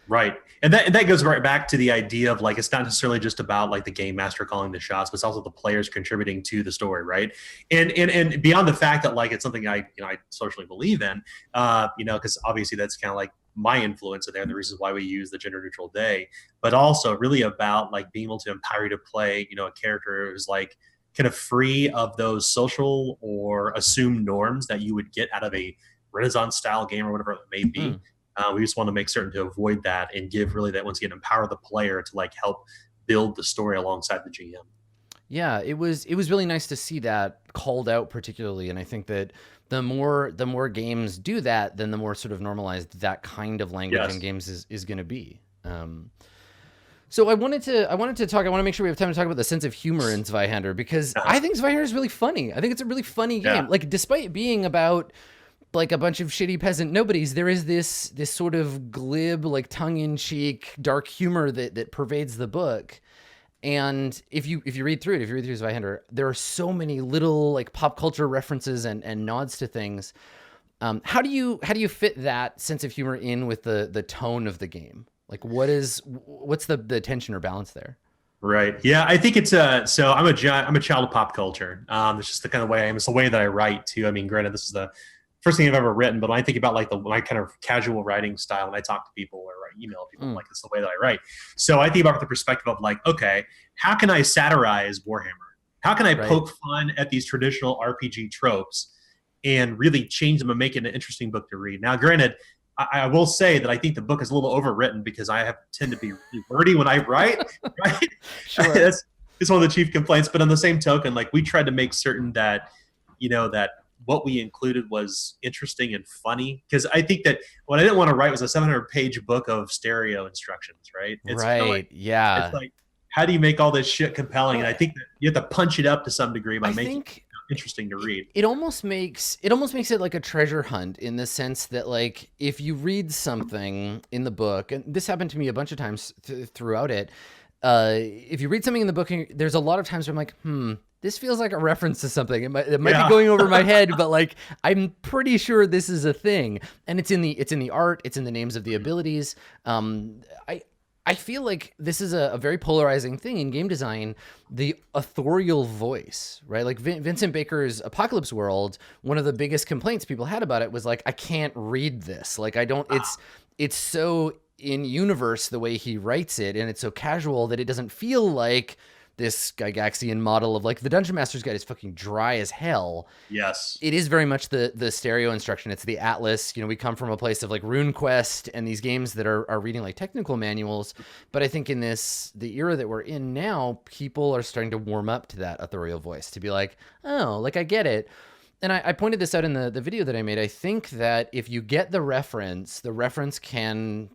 B: Right. And that goes right back to the idea of like, it's not necessarily just about like the game master calling the shots, but it's also the players contributing to the story. Right. And beyond the fact that like, it's something I socially believe in, cause obviously that's kind of like my influence in there and the reasons why we use the gender neutral day, but also really about like being able to empower you to play, a character who's like kind of free of those social or assumed norms that you would get out of a Renaissance style game or whatever it may be. We just want to make certain to avoid that and give really that, once again, empower the player to like help build the story alongside the GM.
A: Yeah, it was really nice to see that called out particularly, and I think that the more games do that, then the more sort of normalized that kind of language in games is going to be. So I wanted to make sure we have time to talk about the sense of humor in Zweihander, because I think Zweihander is really funny. I think it's a really funny game. Like, despite being about like a bunch of shitty peasant nobodies, there is this sort of glib, like tongue-in-cheek, dark humor that pervades the book. And if you read through Zweihander, there are so many little like pop culture references and nods to things. How do you fit that sense of humor in with the tone of the game? Like, what's the tension or balance there?
B: Right. Yeah, I think it's so I'm a child of pop culture. It's just the kind of way I am. It's the way that I write too. I mean, granted, this is the first thing I've ever written, but when I think about like my kind of casual writing style when I talk to people or I email people,
A: Mm,
B: like it's the way that I write. So I think about the perspective of like, okay, how can I satirize Warhammer? How can I
A: right.
B: poke fun at these traditional RPG tropes and really change them and make it an interesting book to read? Now, granted, I will say that I think the book is a little overwritten because I have tend to be really wordy when I write. Right,
A: Sure.
B: that's it's one of the chief complaints. But on the same token, like we tried to make certain that that what we included was interesting and funny because I think that what I didn't want to write was a 700-page book of stereo instructions. Right, it's kind of like
A: Right. Yeah.
B: how do you make all this shit compelling? And
A: Well,
B: I think that you have to punch it up to some degree by
A: I
B: making
A: think
B: it interesting to read.
A: it almost makes it like a treasure hunt in the sense that like if you read something in the book, and this happened to me a bunch of times throughout it, if you read something in the book, and there's a lot of times where I'm like, this feels like a reference to something. It might be
B: Yeah,
A: going over my head, but like I'm pretty sure this is a thing, and it's in the art, it's in the names of the abilities. I feel like this is a very polarizing thing in game design, the authorial voice, right? Like Vincent Baker's Apocalypse World, one of the biggest complaints people had about it was like, I can't read this. Like I don't, it's so in universe the way he writes it, and it's so casual that it doesn't feel like this Gygaxian model of like the Dungeon Master's Guide is fucking dry as hell.
B: yes,
A: It is very much the stereo instruction. It's the atlas. We come from a place of like RuneQuest and these games that are reading like technical manuals. But I think in the era that we're in now, people are starting to warm up to that authorial voice, to be like, oh, like I get it. And I pointed this out in the video that I made. I think that if you get the reference can,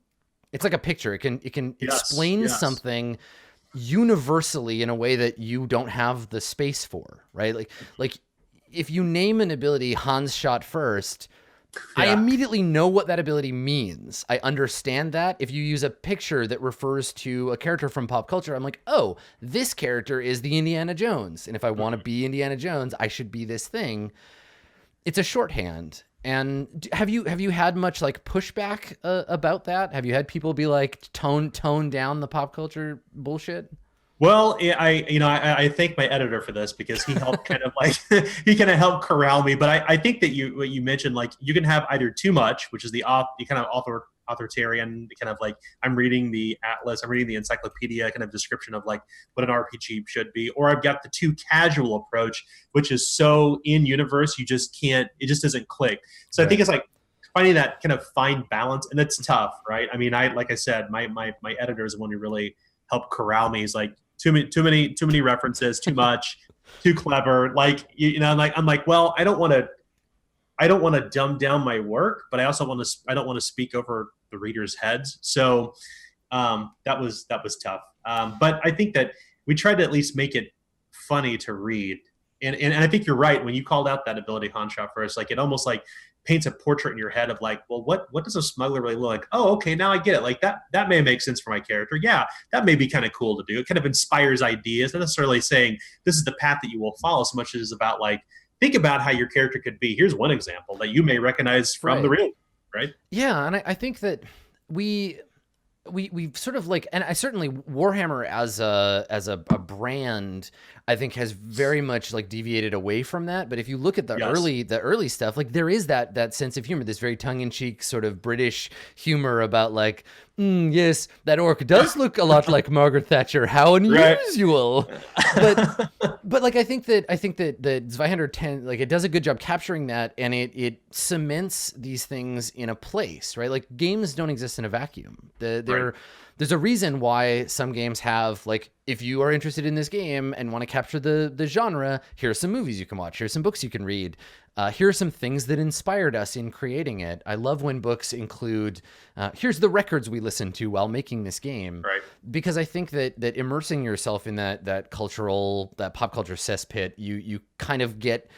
A: it's like a picture. It can
B: yes,
A: explain
B: yes,
A: something universally in a way that you don't have the space for, right? Like if you name an ability Hans shot first, I
B: yeah.
A: immediately know what that ability means. I understand that. If you use a picture that refers to a character from pop culture, I'm like, oh, this character is the Indiana Jones. And if I want to be Indiana Jones, I should be this thing. It's a shorthand. And have you had much like pushback about that? Have you had people be like tone down the pop culture bullshit?
B: Well, I thank my editor for this because he helped kind of like he kind of helped corral me. But I think that what you mentioned, like you can have either too much, which is the kind of authoritarian kind of like I'm reading the atlas, I'm reading the encyclopedia kind of description of like what an RPG should be, or I've got the too casual approach, which is so in universe you just can't, it just doesn't click. So I think
A: Right.
B: it's like finding that kind of fine balance, and it's tough, right? I mean, like I said, my editor is the one who really helped corral me. He's like too many references, too much, too clever. Like I'm like, well, I don't want to dumb down my work, but I don't want to speak over the readers' heads. So that was tough. But I think that we tried to at least make it funny to read. And I think you're right when you called out that ability Hanshaw first. Like it almost like paints a portrait in your head of like, well, what does a smuggler really look like? Oh, okay, now I get it. Like that may make sense for my character. Yeah, that may be kind of cool to do. It kind of inspires ideas, not necessarily saying this is the path that you will follow so much as about like think about how your character could be. Here's one example that you may recognize from the
A: Right.
B: real, right?
A: Yeah, and I think that we we've sort of like, and I certainly Warhammer as a brand, I think has very much like deviated away from that. But if you look at
B: Yes.
A: the early stuff, like there is that sense of humor, this very tongue in cheek sort of British humor about like, yes, that orc does look a lot like Margaret Thatcher. How
B: Right.
A: unusual, but like I think that Zweihander 10 like it does a good job capturing that, and it cements these things in a place, right? Like games don't exist in a vacuum.
B: Right.
A: There's a reason why some games have like, if you are interested in this game and want to capture the genre, here are some movies you can watch, here's some books you can read, here are some things that inspired us in creating it. I love when books include here's the records we listened to while making this game,
B: Right.
A: because I think that immersing yourself in that pop culture cesspit, you kind of get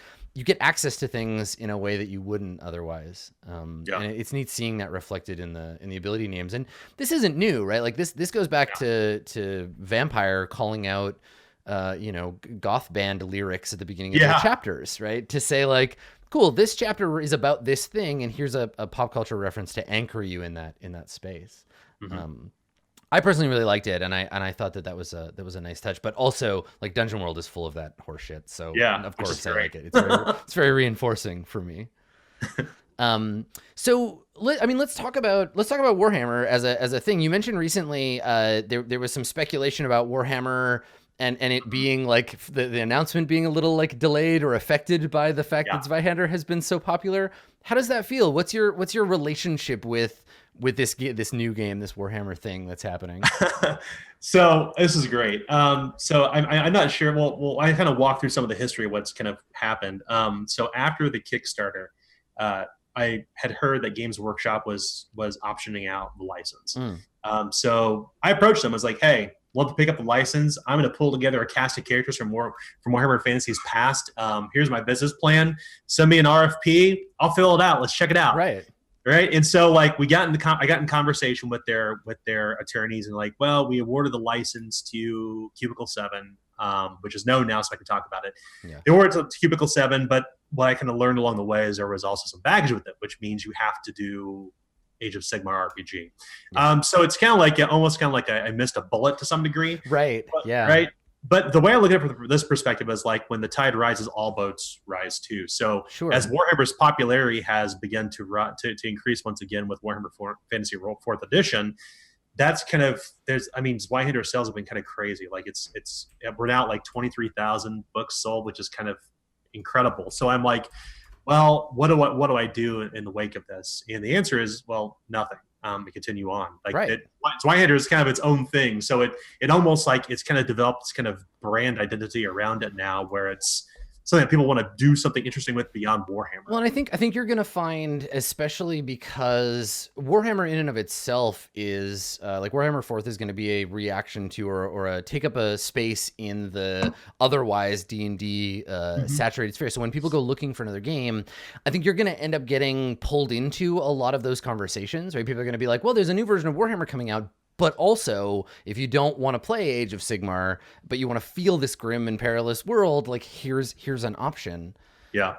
A: access to things in a way that you wouldn't otherwise.
B: Yeah.
A: And it's neat seeing that reflected in the ability names. And this isn't new, right? Like this goes back to Vampire calling out goth band lyrics at the beginning of their
B: Yeah.
A: chapters, right? To say like, cool, this chapter is about this thing, and here's a pop culture reference to anchor you in that space.
B: Mhm.
A: Um, I personally really liked it, and I thought that was a nice touch. But also, like Dungeon World is full of that horseshit, so
B: Yeah,
A: of
B: which is
A: course I
B: great.
A: like it. It's very reinforcing for me. So let's talk about Warhammer as a thing. You mentioned recently there was some speculation about Warhammer and it being like the announcement being a little like delayed or affected by the fact
B: Yeah.
A: that Zweihander has been so popular. How does that feel? What's your relationship with this new game, this Warhammer thing that's happening?
B: So this is great. So I'm not sure. Well, I kind of walk through some of the history of what's kind of happened. So after the Kickstarter, uh, I had heard that Games Workshop was optioning out the license.
A: Mm.
B: So I approached them. I was like, "Hey, love to pick up the license. I'm going to pull together a cast of characters from Warhammer Fantasy's past. Here's my business plan. Send me an RFP. I'll fill it out. Let's check it out."
A: Right.
B: Right. And so like I got in conversation with their attorneys and like, well, we awarded the license to Cubicle 7, which is known now, so I can talk about it.
A: Yeah.
B: They awarded it to Cubicle 7, but what I kind of learned along the way is there was also some baggage with it, which means you have to do Age of Sigmar RPG.
A: Yeah.
B: So it's kind of like almost kind of like I missed a bullet to some degree.
A: Right. Yeah.
B: Right. But the way I look at it from this perspective is like when the tide rises, all boats rise too. So
A: Sure.
B: as Warhammer's popularity has begun to increase once again with Warhammer Fantasy World 4th Edition, that's kind of Zweihander sales have been kind of crazy. Like it's we're now at like 23,000 books sold, which is kind of incredible. So I'm like, well, what do I do in the wake of this? And the answer is, well, nothing. To continue on. Like
A: right.
B: Zweihander is kind of its own thing. So it almost like it's kind of developed this kind of brand identity around it now, where it's something that people want to do something interesting with beyond Warhammer.
A: Well, and I think you're going to find, especially because Warhammer in and of itself is like Warhammer 4th is going to be a reaction to or a take up a space in the otherwise D&D saturated sphere. So when people go looking for another game, I think you're going to end up getting pulled into a lot of those conversations, right? People are going to be like, well, there's a new version of Warhammer coming out. But also, if you don't want to play Age of Sigmar, but you want to feel this grim and perilous world, like here's an option.
B: Yeah.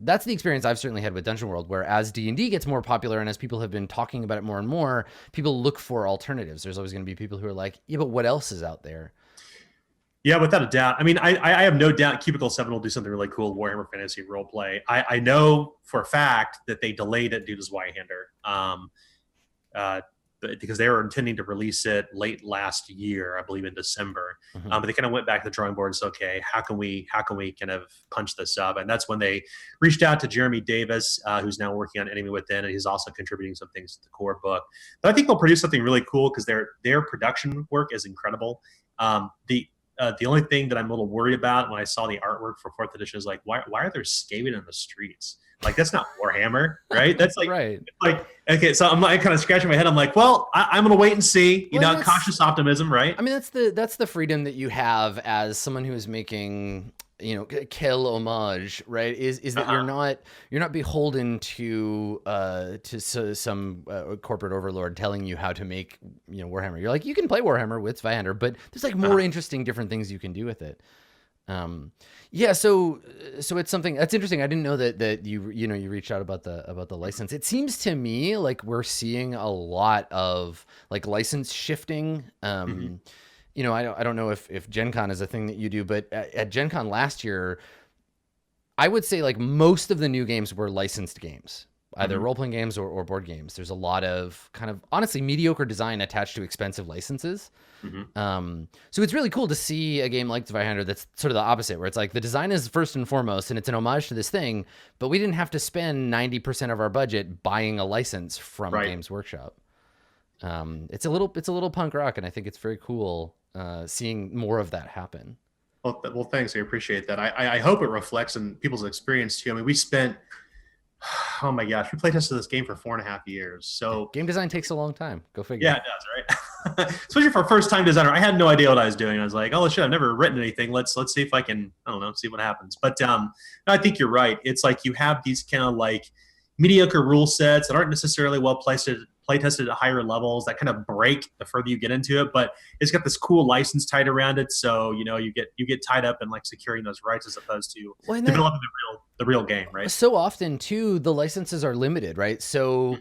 A: That's the experience I've certainly had with Dungeon World, where as D&D gets more popular and as people have been talking about it more and more, people look for alternatives. There's always going to be people who are like, yeah, but what else is out there?
B: Yeah, without a doubt. I mean, I have no doubt Cubicle 7 will do something really cool Warhammer Fantasy roleplay. I know for a fact that they delayed it due to Zweihander. Because they were intending to release it late last year, I believe in December. But they kind of went back to the drawing board and said, okay, how can we kind of punch this up? And that's when they reached out to Jeremy Davis, who's now working on Enemy Within, and he's also contributing some things to the core book. But I think they'll produce something really cool because their production work is incredible. The only thing that I'm a little worried about when I saw the artwork for 4th edition is like, why are there skating in the streets? Like, that's not Warhammer, right? That's like,
A: right.
B: Like, okay, so I'm like kind of scratching my head. I'm like, well, I'm going to wait and see, cautious optimism, right?
A: I mean, that's the freedom that you have as someone who is making, quel homage, right? Is that you're not beholden to some corporate overlord telling you how to make, Warhammer. You're like, you can play Warhammer with Zweihander, but there's like more interesting different things you can do with it. Yeah, so it's something that's interesting. I didn't know that you reached out about the license. It seems to me like we're seeing a lot of like license shifting. I don't know if Gen Con is a thing that you do, but at Gen Con last year, I would say like most of the new games were licensed games, either role-playing games or board games. There's a lot of kind of honestly mediocre design attached to expensive licenses. So it's really cool to see a game like Zweihander that's sort of the opposite, where it's like the design is first and foremost, and it's an homage to this thing, but we didn't have to spend 90% of our budget buying a license from Games Workshop. It's a little punk rock, and I think it's very cool seeing more of that happen.
B: Well, thanks. I appreciate that. I hope it reflects in people's experience too. I mean, we spent, oh my gosh, we playtested this game for 4.5 years. So
A: game design takes a long time. Go figure.
B: Yeah, it does, right? Especially for a first-time designer. I had no idea what I was doing. I was like, oh shit, I've never written anything. Let's see if I can, I don't know, see what happens. But no, I think you're right. It's like you have these kind of like mediocre rule sets that aren't necessarily well play-tested at higher levels that kind of break the further you get into it, but it's got this cool license tied around it, so you get tied up in like securing those rights as opposed to developing the real game, right?
A: So often too, the licenses are limited, right? So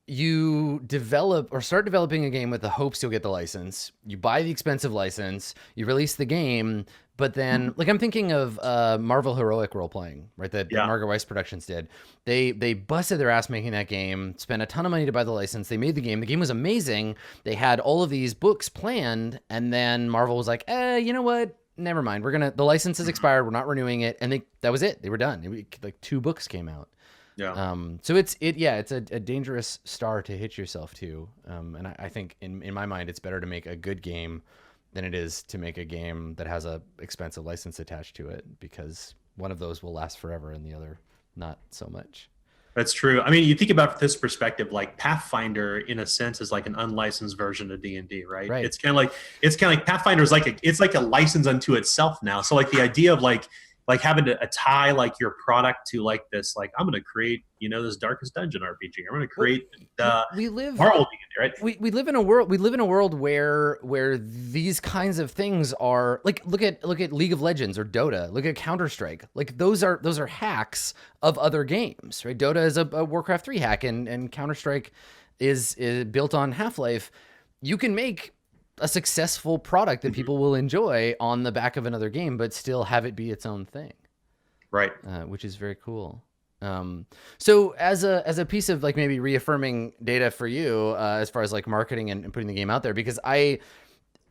A: you develop or start developing a game with the hopes you'll get the license. You buy the expensive license, you release the game, but then like I'm thinking of Marvel Heroic role playing, right? That
B: Yeah.
A: Margaret Weiss Productions did. They busted their ass making that game, spent a ton of money to buy the license. They made the game. The game was amazing. They had all of these books planned, and then Marvel was like, you know what? Never mind. The license has expired. We're not renewing it. And that was it. They were done. Like 2 books came out.
B: Yeah.
A: So it's a dangerous star to hitch yourself to. And I think in my mind, it's better to make a good game than it is to make a game that has a expensive license attached to it, because one of those will last forever and the other not so much.
B: That's true. I mean, you think about this perspective, like Pathfinder, in a sense, is like an unlicensed version of D&D, right?
A: Right.
B: It's kind of like Pathfinder is like a license unto itself now. So like the idea of like having to tie like your product to like this, like I'm going to create, this Darkest Dungeon RPG. I'm going to create
A: We live
B: Marvel D&D, right?
A: we live in a world where these kinds of things are like, look at League of Legends or Dota, look at Counter-Strike. Like those are hacks of other games, right? Dota is a Warcraft 3 hack, and Counter-Strike is built on Half-Life. You can make a successful product that people will enjoy on the back of another game, but still have it be its own thing,
B: Right.
A: which is very cool. So as a piece of like maybe reaffirming data for you, as far as like marketing and putting the game out there, because I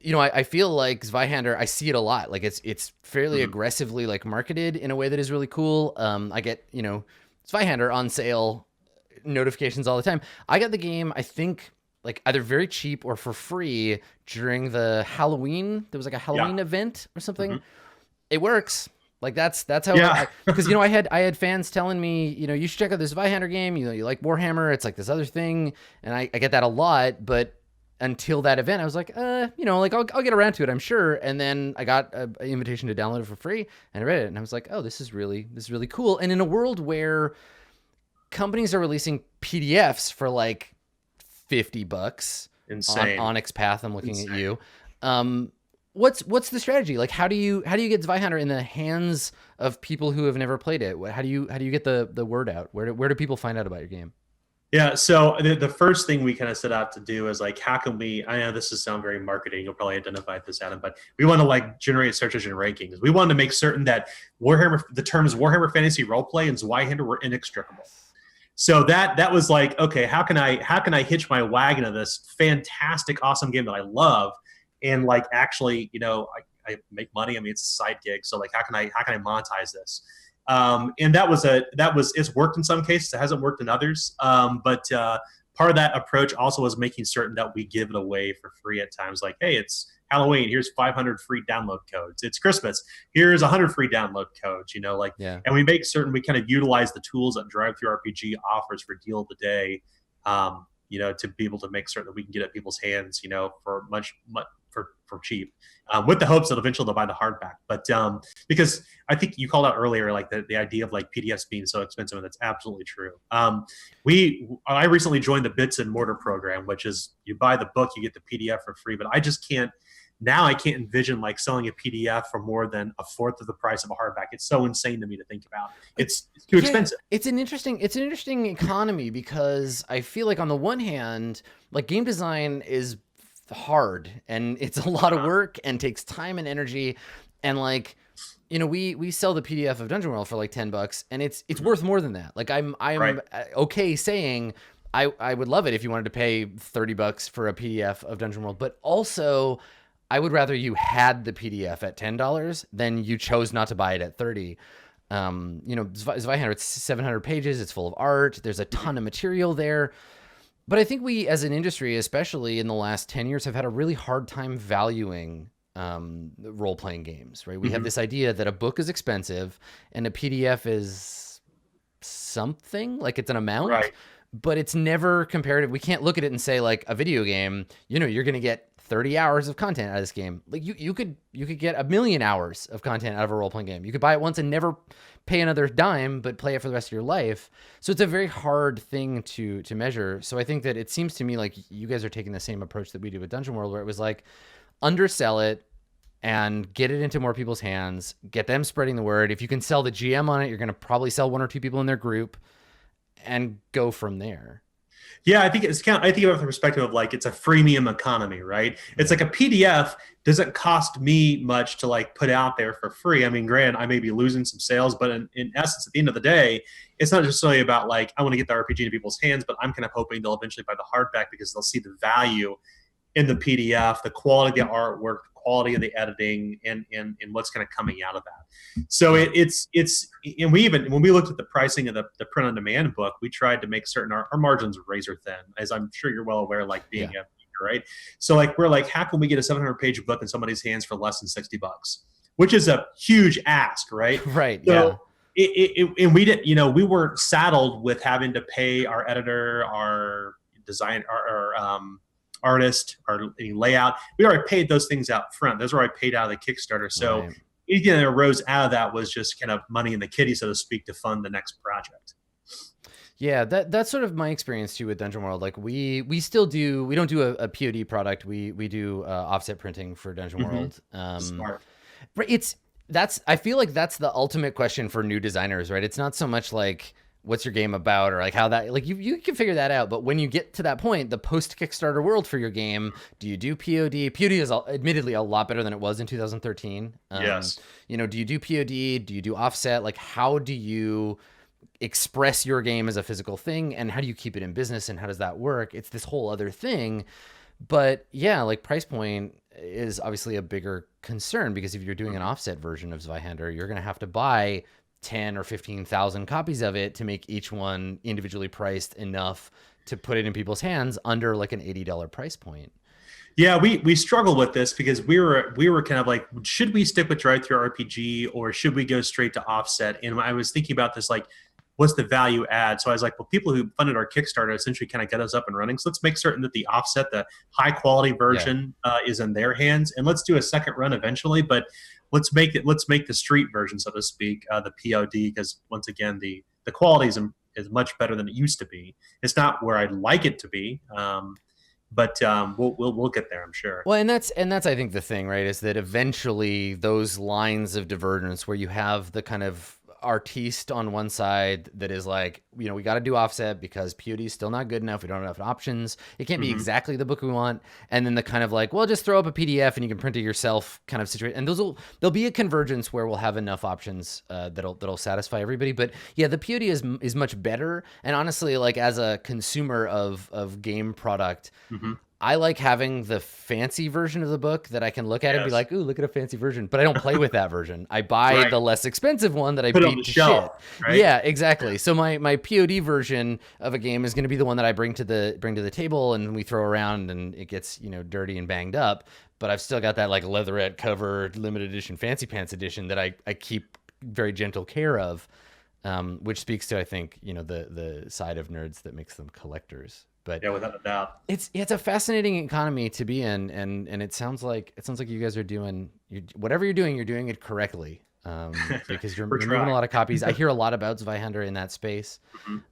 A: feel like Zweihander, I see it a lot. Like it's fairly aggressively like marketed in a way that is really cool. I get, Zweihander on sale notifications all the time. I got the game, I think, like either very cheap or for free during the Halloween. There was like a Halloween event or something. It works. Like that's how,
B: Yeah.
A: because I had fans telling me, you should check out this Zweihander game. You like Warhammer, it's like this other thing, and I get that a lot. But until that event, I was like, like I'll get around to it, I'm sure. And then I got an invitation to download it for free, and I read it, and I was like, oh, this is really cool. And in a world where companies are releasing PDFs for like $50
B: Insane.
A: on Onyx Path, I'm looking
B: Insane.
A: at you. What's the strategy? Like, how do you get Zweihander in the hands of people who have never played it? How do you get the word out? Where do people find out about your game?
B: Yeah, so the first thing we kind of set out to do is like, how can we? I know this is sound very marketing. You'll probably identify this, Adam, but we want to like generate search engine rankings. We wanted to make certain that the terms Warhammer Fantasy Roleplay and Zweihander were inextricable. So that was like, okay, how can I hitch my wagon to this fantastic, awesome game that I love, and like actually, I make money. I mean, it's a side gig, so like, how can I monetize this? And it's worked in some cases. It hasn't worked in others. But part of that approach also was making certain that we give it away for free at times. Like, hey, it's Halloween. Here's 500 free download codes. It's Christmas. Here's 100 free download codes.
A: Yeah.
B: And we make certain we kind of utilize the tools that Drive Through RPG offers for deal of the day. To be able to make certain that we can get at people's hands, for much for cheap, with the hopes that eventually they'll buy the hardback. But because I think you called out earlier, like the idea of like PDFs being so expensive, and that's absolutely true. I recently joined the Bits and Mortar program, which is you buy the book, you get the PDF for free. But I can't envision like selling a PDF for more than a fourth of the price of a hardback. It's so insane to me to think about. It's too expensive.
A: It's an interesting economy, because I feel like on the one hand, like game design is hard and it's a lot of work and takes time and energy, and like we sell the PDF of Dungeon World for like $10, and it's worth more than that. Like I'm
B: Right.
A: okay saying I would love it if you wanted to pay $30 for a PDF of Dungeon World, but also I would rather you had the PDF at $10 than you chose not to buy it at 30. Zweihander, it's 700 pages, it's full of art, there's a ton of material there. But I think we, as an industry, especially in the last 10 years, have had a really hard time valuing role-playing games, right? We have this idea that a book is expensive and a PDF is something, like it's an amount,
B: Right.
A: but it's never comparative. We can't look at it and say, like, a video game, you're going to get 30 hours of content out of this game. Like you could get 1,000,000 hours of content out of a role-playing game. You could buy it once and never pay another dime, but play it for the rest of your life. So it's a very hard thing to measure. So I think that it seems to me like you guys are taking the same approach that we do with Dungeon World, where it was like, undersell it and get it into more people's hands, get them spreading the word. If you can sell the GM on it, you're going to probably sell one or two people in their group and go from there.
B: Yeah, I think it's kind of, I think about it from the perspective of like it's a freemium economy, right? It's
A: Yeah.
B: like a PDF doesn't cost me much to like put out there for free. I mean, granted, I may be losing some sales, but in essence, at the end of the day, it's not necessarily about like I want to get the RPG into people's hands, but I'm kind of hoping they'll eventually buy the hardback because they'll see the value in the PDF, the quality of the artwork, the quality of the editing, and what's kind of coming out of that. So
A: Yeah.
B: it's and we even when we looked at the pricing of the print on demand book, we tried to make certain our margins were razor thin, as I'm sure you're well aware, like being
A: Yeah.
B: a right. So like we're like, how can we get a 700-page book in somebody's hands for less than $60, which is a huge ask, right?
A: Right.
B: So
A: Yeah.
B: and we didn't, we weren't saddled with having to pay our editor, our design, our artist, our layout. We already paid those things out front. Those were already paid out of the Kickstarter. So
A: Right.
B: anything that arose out of that was just kind of money in the kitty, so to speak, to fund the next project.
A: Yeah, that's sort of my experience too with Dungeon World. Like we still do, we don't do a POD product. We do offset printing for Dungeon
B: Mm-hmm.
A: World.
B: Smart.
A: It's that's I feel like that's the ultimate question for new designers, right? It's not so much like what's your game about or like how that like you can figure that out, but when you get to that point, the post Kickstarter world for your game, do you do POD? POD is admittedly a lot better than it was in 2013.
B: Yes.
A: Do you do POD? Do you do offset? Like how do you express your game as a physical thing, and how do you keep it in business, and how does that work? It's this whole other thing. But yeah, like price point is obviously a bigger concern because if you're doing an offset version of Zweihander, you're going to have to buy 10 or 15,000 copies of it to make each one individually priced enough to put it in people's hands under like an $80 price point.
B: Yeah, we struggle with this because we were kind of like, should we stick with drive through RPG or should we go straight to offset? And I was thinking about this like, what's the value add? So I was like, well, people who funded our Kickstarter essentially kind of get us up and running. So let's make certain that the offset, the high quality
A: Yeah.
B: version, is in their hands, and let's do a second run eventually. But let's make the street version, so to speak, the POD, because once again, the quality is much better than it used to be. It's not where I'd like it to be. But we'll get there, I'm sure.
A: Well, and that's I think the thing, right, is that eventually those lines of divergence where you have the kind of artiste on one side that is like, we got to do offset because POD is still not good enough. We don't have enough options. It can't be
B: Mm-hmm.
A: exactly the book we want. And then the kind of like, well, just throw up a PDF and you can print it yourself kind of situation. And there'll be a convergence where we'll have enough options that'll satisfy everybody. But yeah, the POD is much better. And honestly, like as a consumer of game product,
B: Mm-hmm.
A: I like having the fancy version of the book that I can look at and be
B: Yes.
A: like, ooh, look at a fancy version. But I don't play with that version. I buy
B: Right.
A: the less expensive one that I
B: Put it on
A: beat
B: the
A: to shit.
B: shelf, right?
A: Yeah, exactly. So my POD version of a game is going to be the one that I bring to the table and we throw around and it gets, dirty and banged up. But I've still got that like leatherette cover limited edition fancy pants edition that I keep very gentle care of, which speaks to, I think, the side of nerds that makes them collectors. But
B: Yeah, without a doubt.
A: it's a fascinating economy to be in, and it sounds like you guys are doing whatever you're doing it correctly, because you're
B: We're
A: moving a
B: trying.
A: lot of copies. I hear a lot about Zweihander in that space.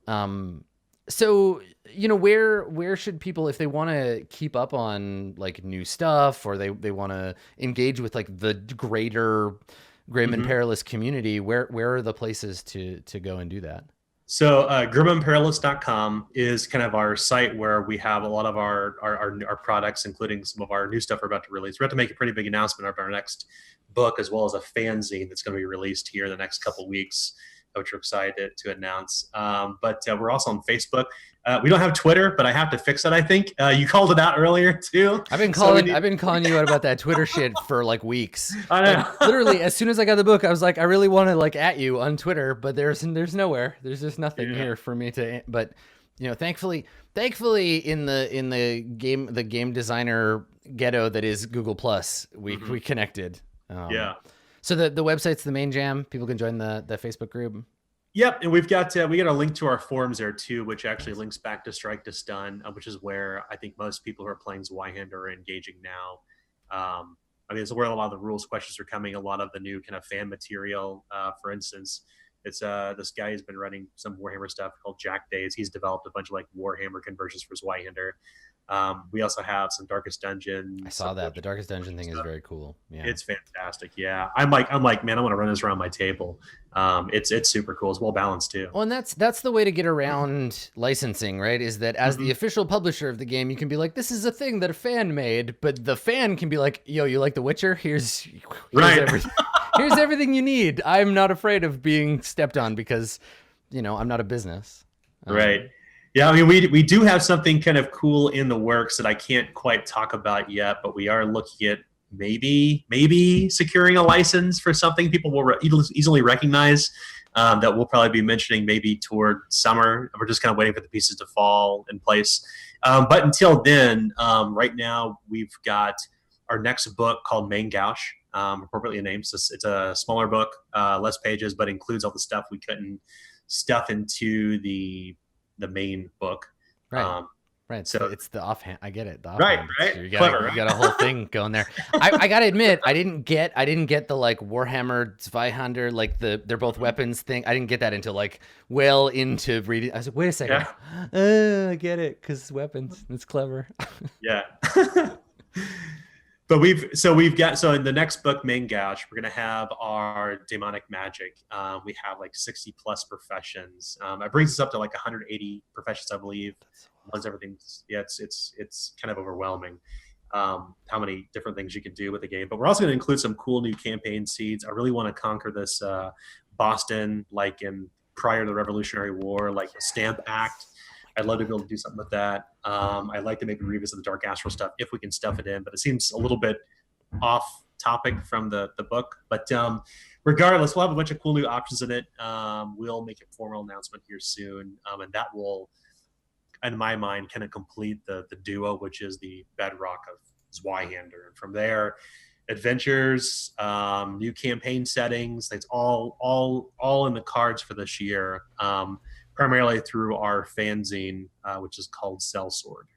B: Mhm.
A: So where should people, if they want to keep up on like new stuff or they want to engage with like the greater Grim and
B: Mhm.
A: Perilous community, where are the places to go and do that?
B: So grimandperilous.com is kind of our site where we have a lot of our products, including some of our new stuff we're about to release. We're about to make a pretty big announcement of our next book, as well as a fanzine that's going to be released here in the next couple of weeks, which we're excited to announce. But we're also on Facebook. We don't have Twitter, but I have to fix it, I think. You called it out earlier, too.
A: I've been
B: So we
A: calling
B: need-
A: I've been calling you out about that Twitter shit for like weeks.
B: I
A: Like
B: know.
A: literally as soon as I got the book, I was like, I really want to like at you on Twitter, but there's nowhere. There's just nothing
B: Yeah.
A: here for me to. But thankfully in the game designer ghetto that is Google Plus, we connected.
B: Yeah.
A: So the website's the main jam. People can join the Facebook group.
B: Yep, and we got a link to our forums there too, which actually links back to Strike to Stun, which is where I think most people who are playing Zweihander are engaging now. I mean, it's where a lot of the rules questions are coming. A lot of the new kind of fan material, for instance, it's this guy who's been running some Warhammer stuff called Jack Days. He's developed a bunch of like Warhammer conversions for Zweihander. We also have some Darkest Dungeon.
A: I saw that. The Darkest Dungeon thing is very cool. Yeah.
B: It's fantastic. Yeah, I'm like, man, I want to run this around my table. It's super cool. It's well balanced too.
A: Well, and that's the way to get around licensing, right? Is that as the official publisher of the game, you can be like, this is a thing that a fan made, but the fan can be like, yo, you like The Witcher? Here's
B: Right.
A: everything. Here's everything you need. I'm not afraid of being stepped on because, I'm not a business.
B: Right. Yeah, I mean, we do have something kind of cool in the works that I can't quite talk about yet, but we are looking at maybe securing a license for something people will easily recognize, that we'll probably be mentioning maybe toward summer. We're just kind of waiting for the pieces to fall in place. But until then, right now we've got our next book called Main Gouge, appropriately named. So it's a smaller book, less pages, but includes all the stuff we couldn't stuff into the main book.
A: Right. Right.
B: So
A: it's the offhand. I get it. The
B: right,
A: offhand.
B: right.
A: You got,
B: Clever, right?
A: You got a whole thing going there. I gotta admit, I didn't get the like Warhammer Zweihander, like they're both weapons thing. I didn't get that until like well into reading. I was like, wait a second. I get it because it's weapons. It's clever.
B: Yeah. But we've got in the next book, Main Gouge, we're gonna have our demonic magic. We have like 60 plus professions. It brings us up to like 180 professions, I believe. Once everything's it's kind of overwhelming, how many different things you can do with the game. But we're also going to include some cool new campaign seeds. I really want to conquer this Boston, like in prior to the Revolutionary War, like the Stamp Act. I'd love to be able to do something with that. I'd like to maybe revisit the Dark Astral stuff if we can stuff it in, but it seems a little bit off topic from the book. But regardless, we'll have a bunch of cool new options in it. We'll make a formal announcement here soon, and that will, in my mind, kind of complete the duo, which is the bedrock of Zweihander. And from there, adventures, new campaign settings, it's all in the cards for this year. Primarily through our fanzine, which is called Sellsword.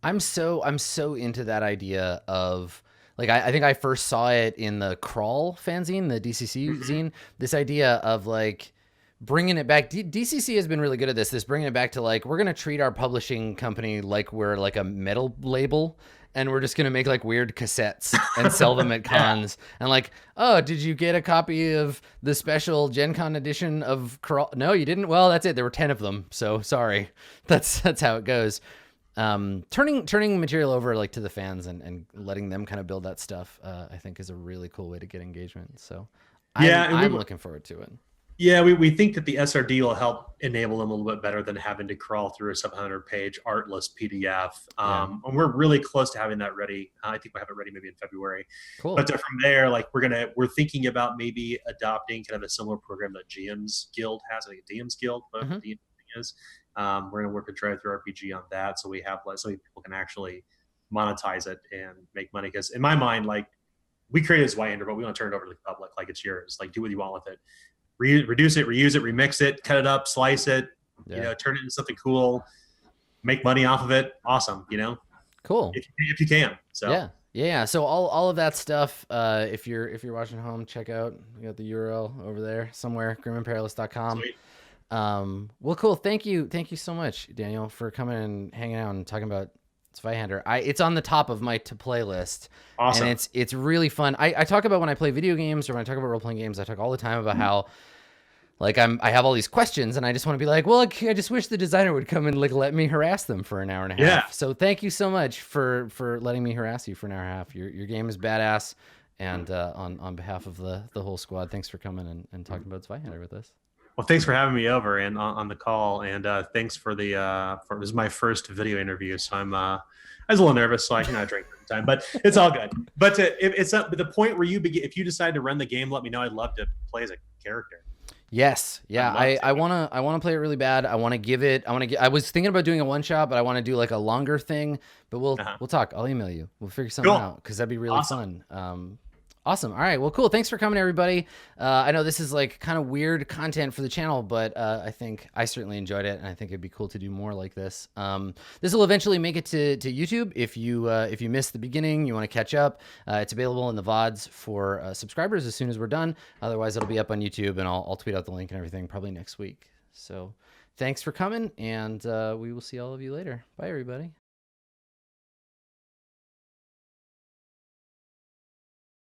A: I'm so into that idea of like I think I first saw it in the Crawl fanzine, the DCC zine. This idea of like bringing it back. DCC has been really good at this bringing it back to like we're gonna treat our publishing company like we're like a metal label. And we're just going to make like weird cassettes and sell them at cons. And like, oh, did you get a copy of the special Gen Con edition of Crawl? No, you didn't? Well, that's it. There were 10 of them. So sorry. That's how it goes. Turning material over like to the fans and letting them kind of build that stuff, I think is a really cool way to get engagement. So I'm looking forward to it.
B: Yeah, we think that the SRD will help enable them a little bit better than having to crawl through a 700-page artless PDF. And we're really close to having that ready. I think we'll have it ready maybe in February.
A: Cool.
B: But from there, like we're thinking about maybe adopting kind of a similar program that GM's Guild has. I think DM's Guild, but the thing is, we're going to work with Drive Through RPG on that, so we have so people can actually monetize it and make money. Because in my mind, like we created Zweihander, but we want to turn it over to the public, like it's yours. Like do what you want with it. Reduce it, reuse it, remix it, cut it up, slice it, turn it into something cool, make money off of it. Awesome,
A: Cool.
B: If you can. So
A: yeah. So all of that stuff, if you're watching at home, check out. We got the URL over there somewhere, grimandperilous.com.
B: Sweet.
A: Well, cool. Thank you so much, Daniel, for coming and hanging out and talking about Zweihander. It's on the top of my to play list.
B: Awesome.
A: And it's really fun. I talk about when I play video games or when I talk about role playing games, I talk all the time about how like I have all these questions and I just want to be like, well, I just wish the designer would come and like let me harass them for an hour and a half.
B: Yeah.
A: So thank you so much for letting me harass you for an hour and a half. Your game is badass. And on behalf of the whole squad, thanks for coming and talking about Zweihander with us.
B: Well, thanks for having me over and on the call, and thanks for it was my first video interview, so I was a little nervous, so I drank at the time, but it's all good. But it's up the point where if you decide to run the game, let me know. I'd love to play as a character.
A: Yes, yeah, I wanna play it really bad. I was thinking about doing a one shot, but I want to do like a longer thing. But we'll talk. I'll email you. We'll figure something out because that'd be really fun. Awesome. All right. Well, cool. Thanks for coming, everybody. I know this is like kind of weird content for the channel, but I think I certainly enjoyed it, and I think it'd be cool to do more like this. This will eventually make it to YouTube. If you missed the beginning, you want to catch up, it's available in the VODs for subscribers as soon as we're done. Otherwise, it'll be up on YouTube, and I'll tweet out the link and everything probably next week. So thanks for coming, and we will see all of you later. Bye, everybody.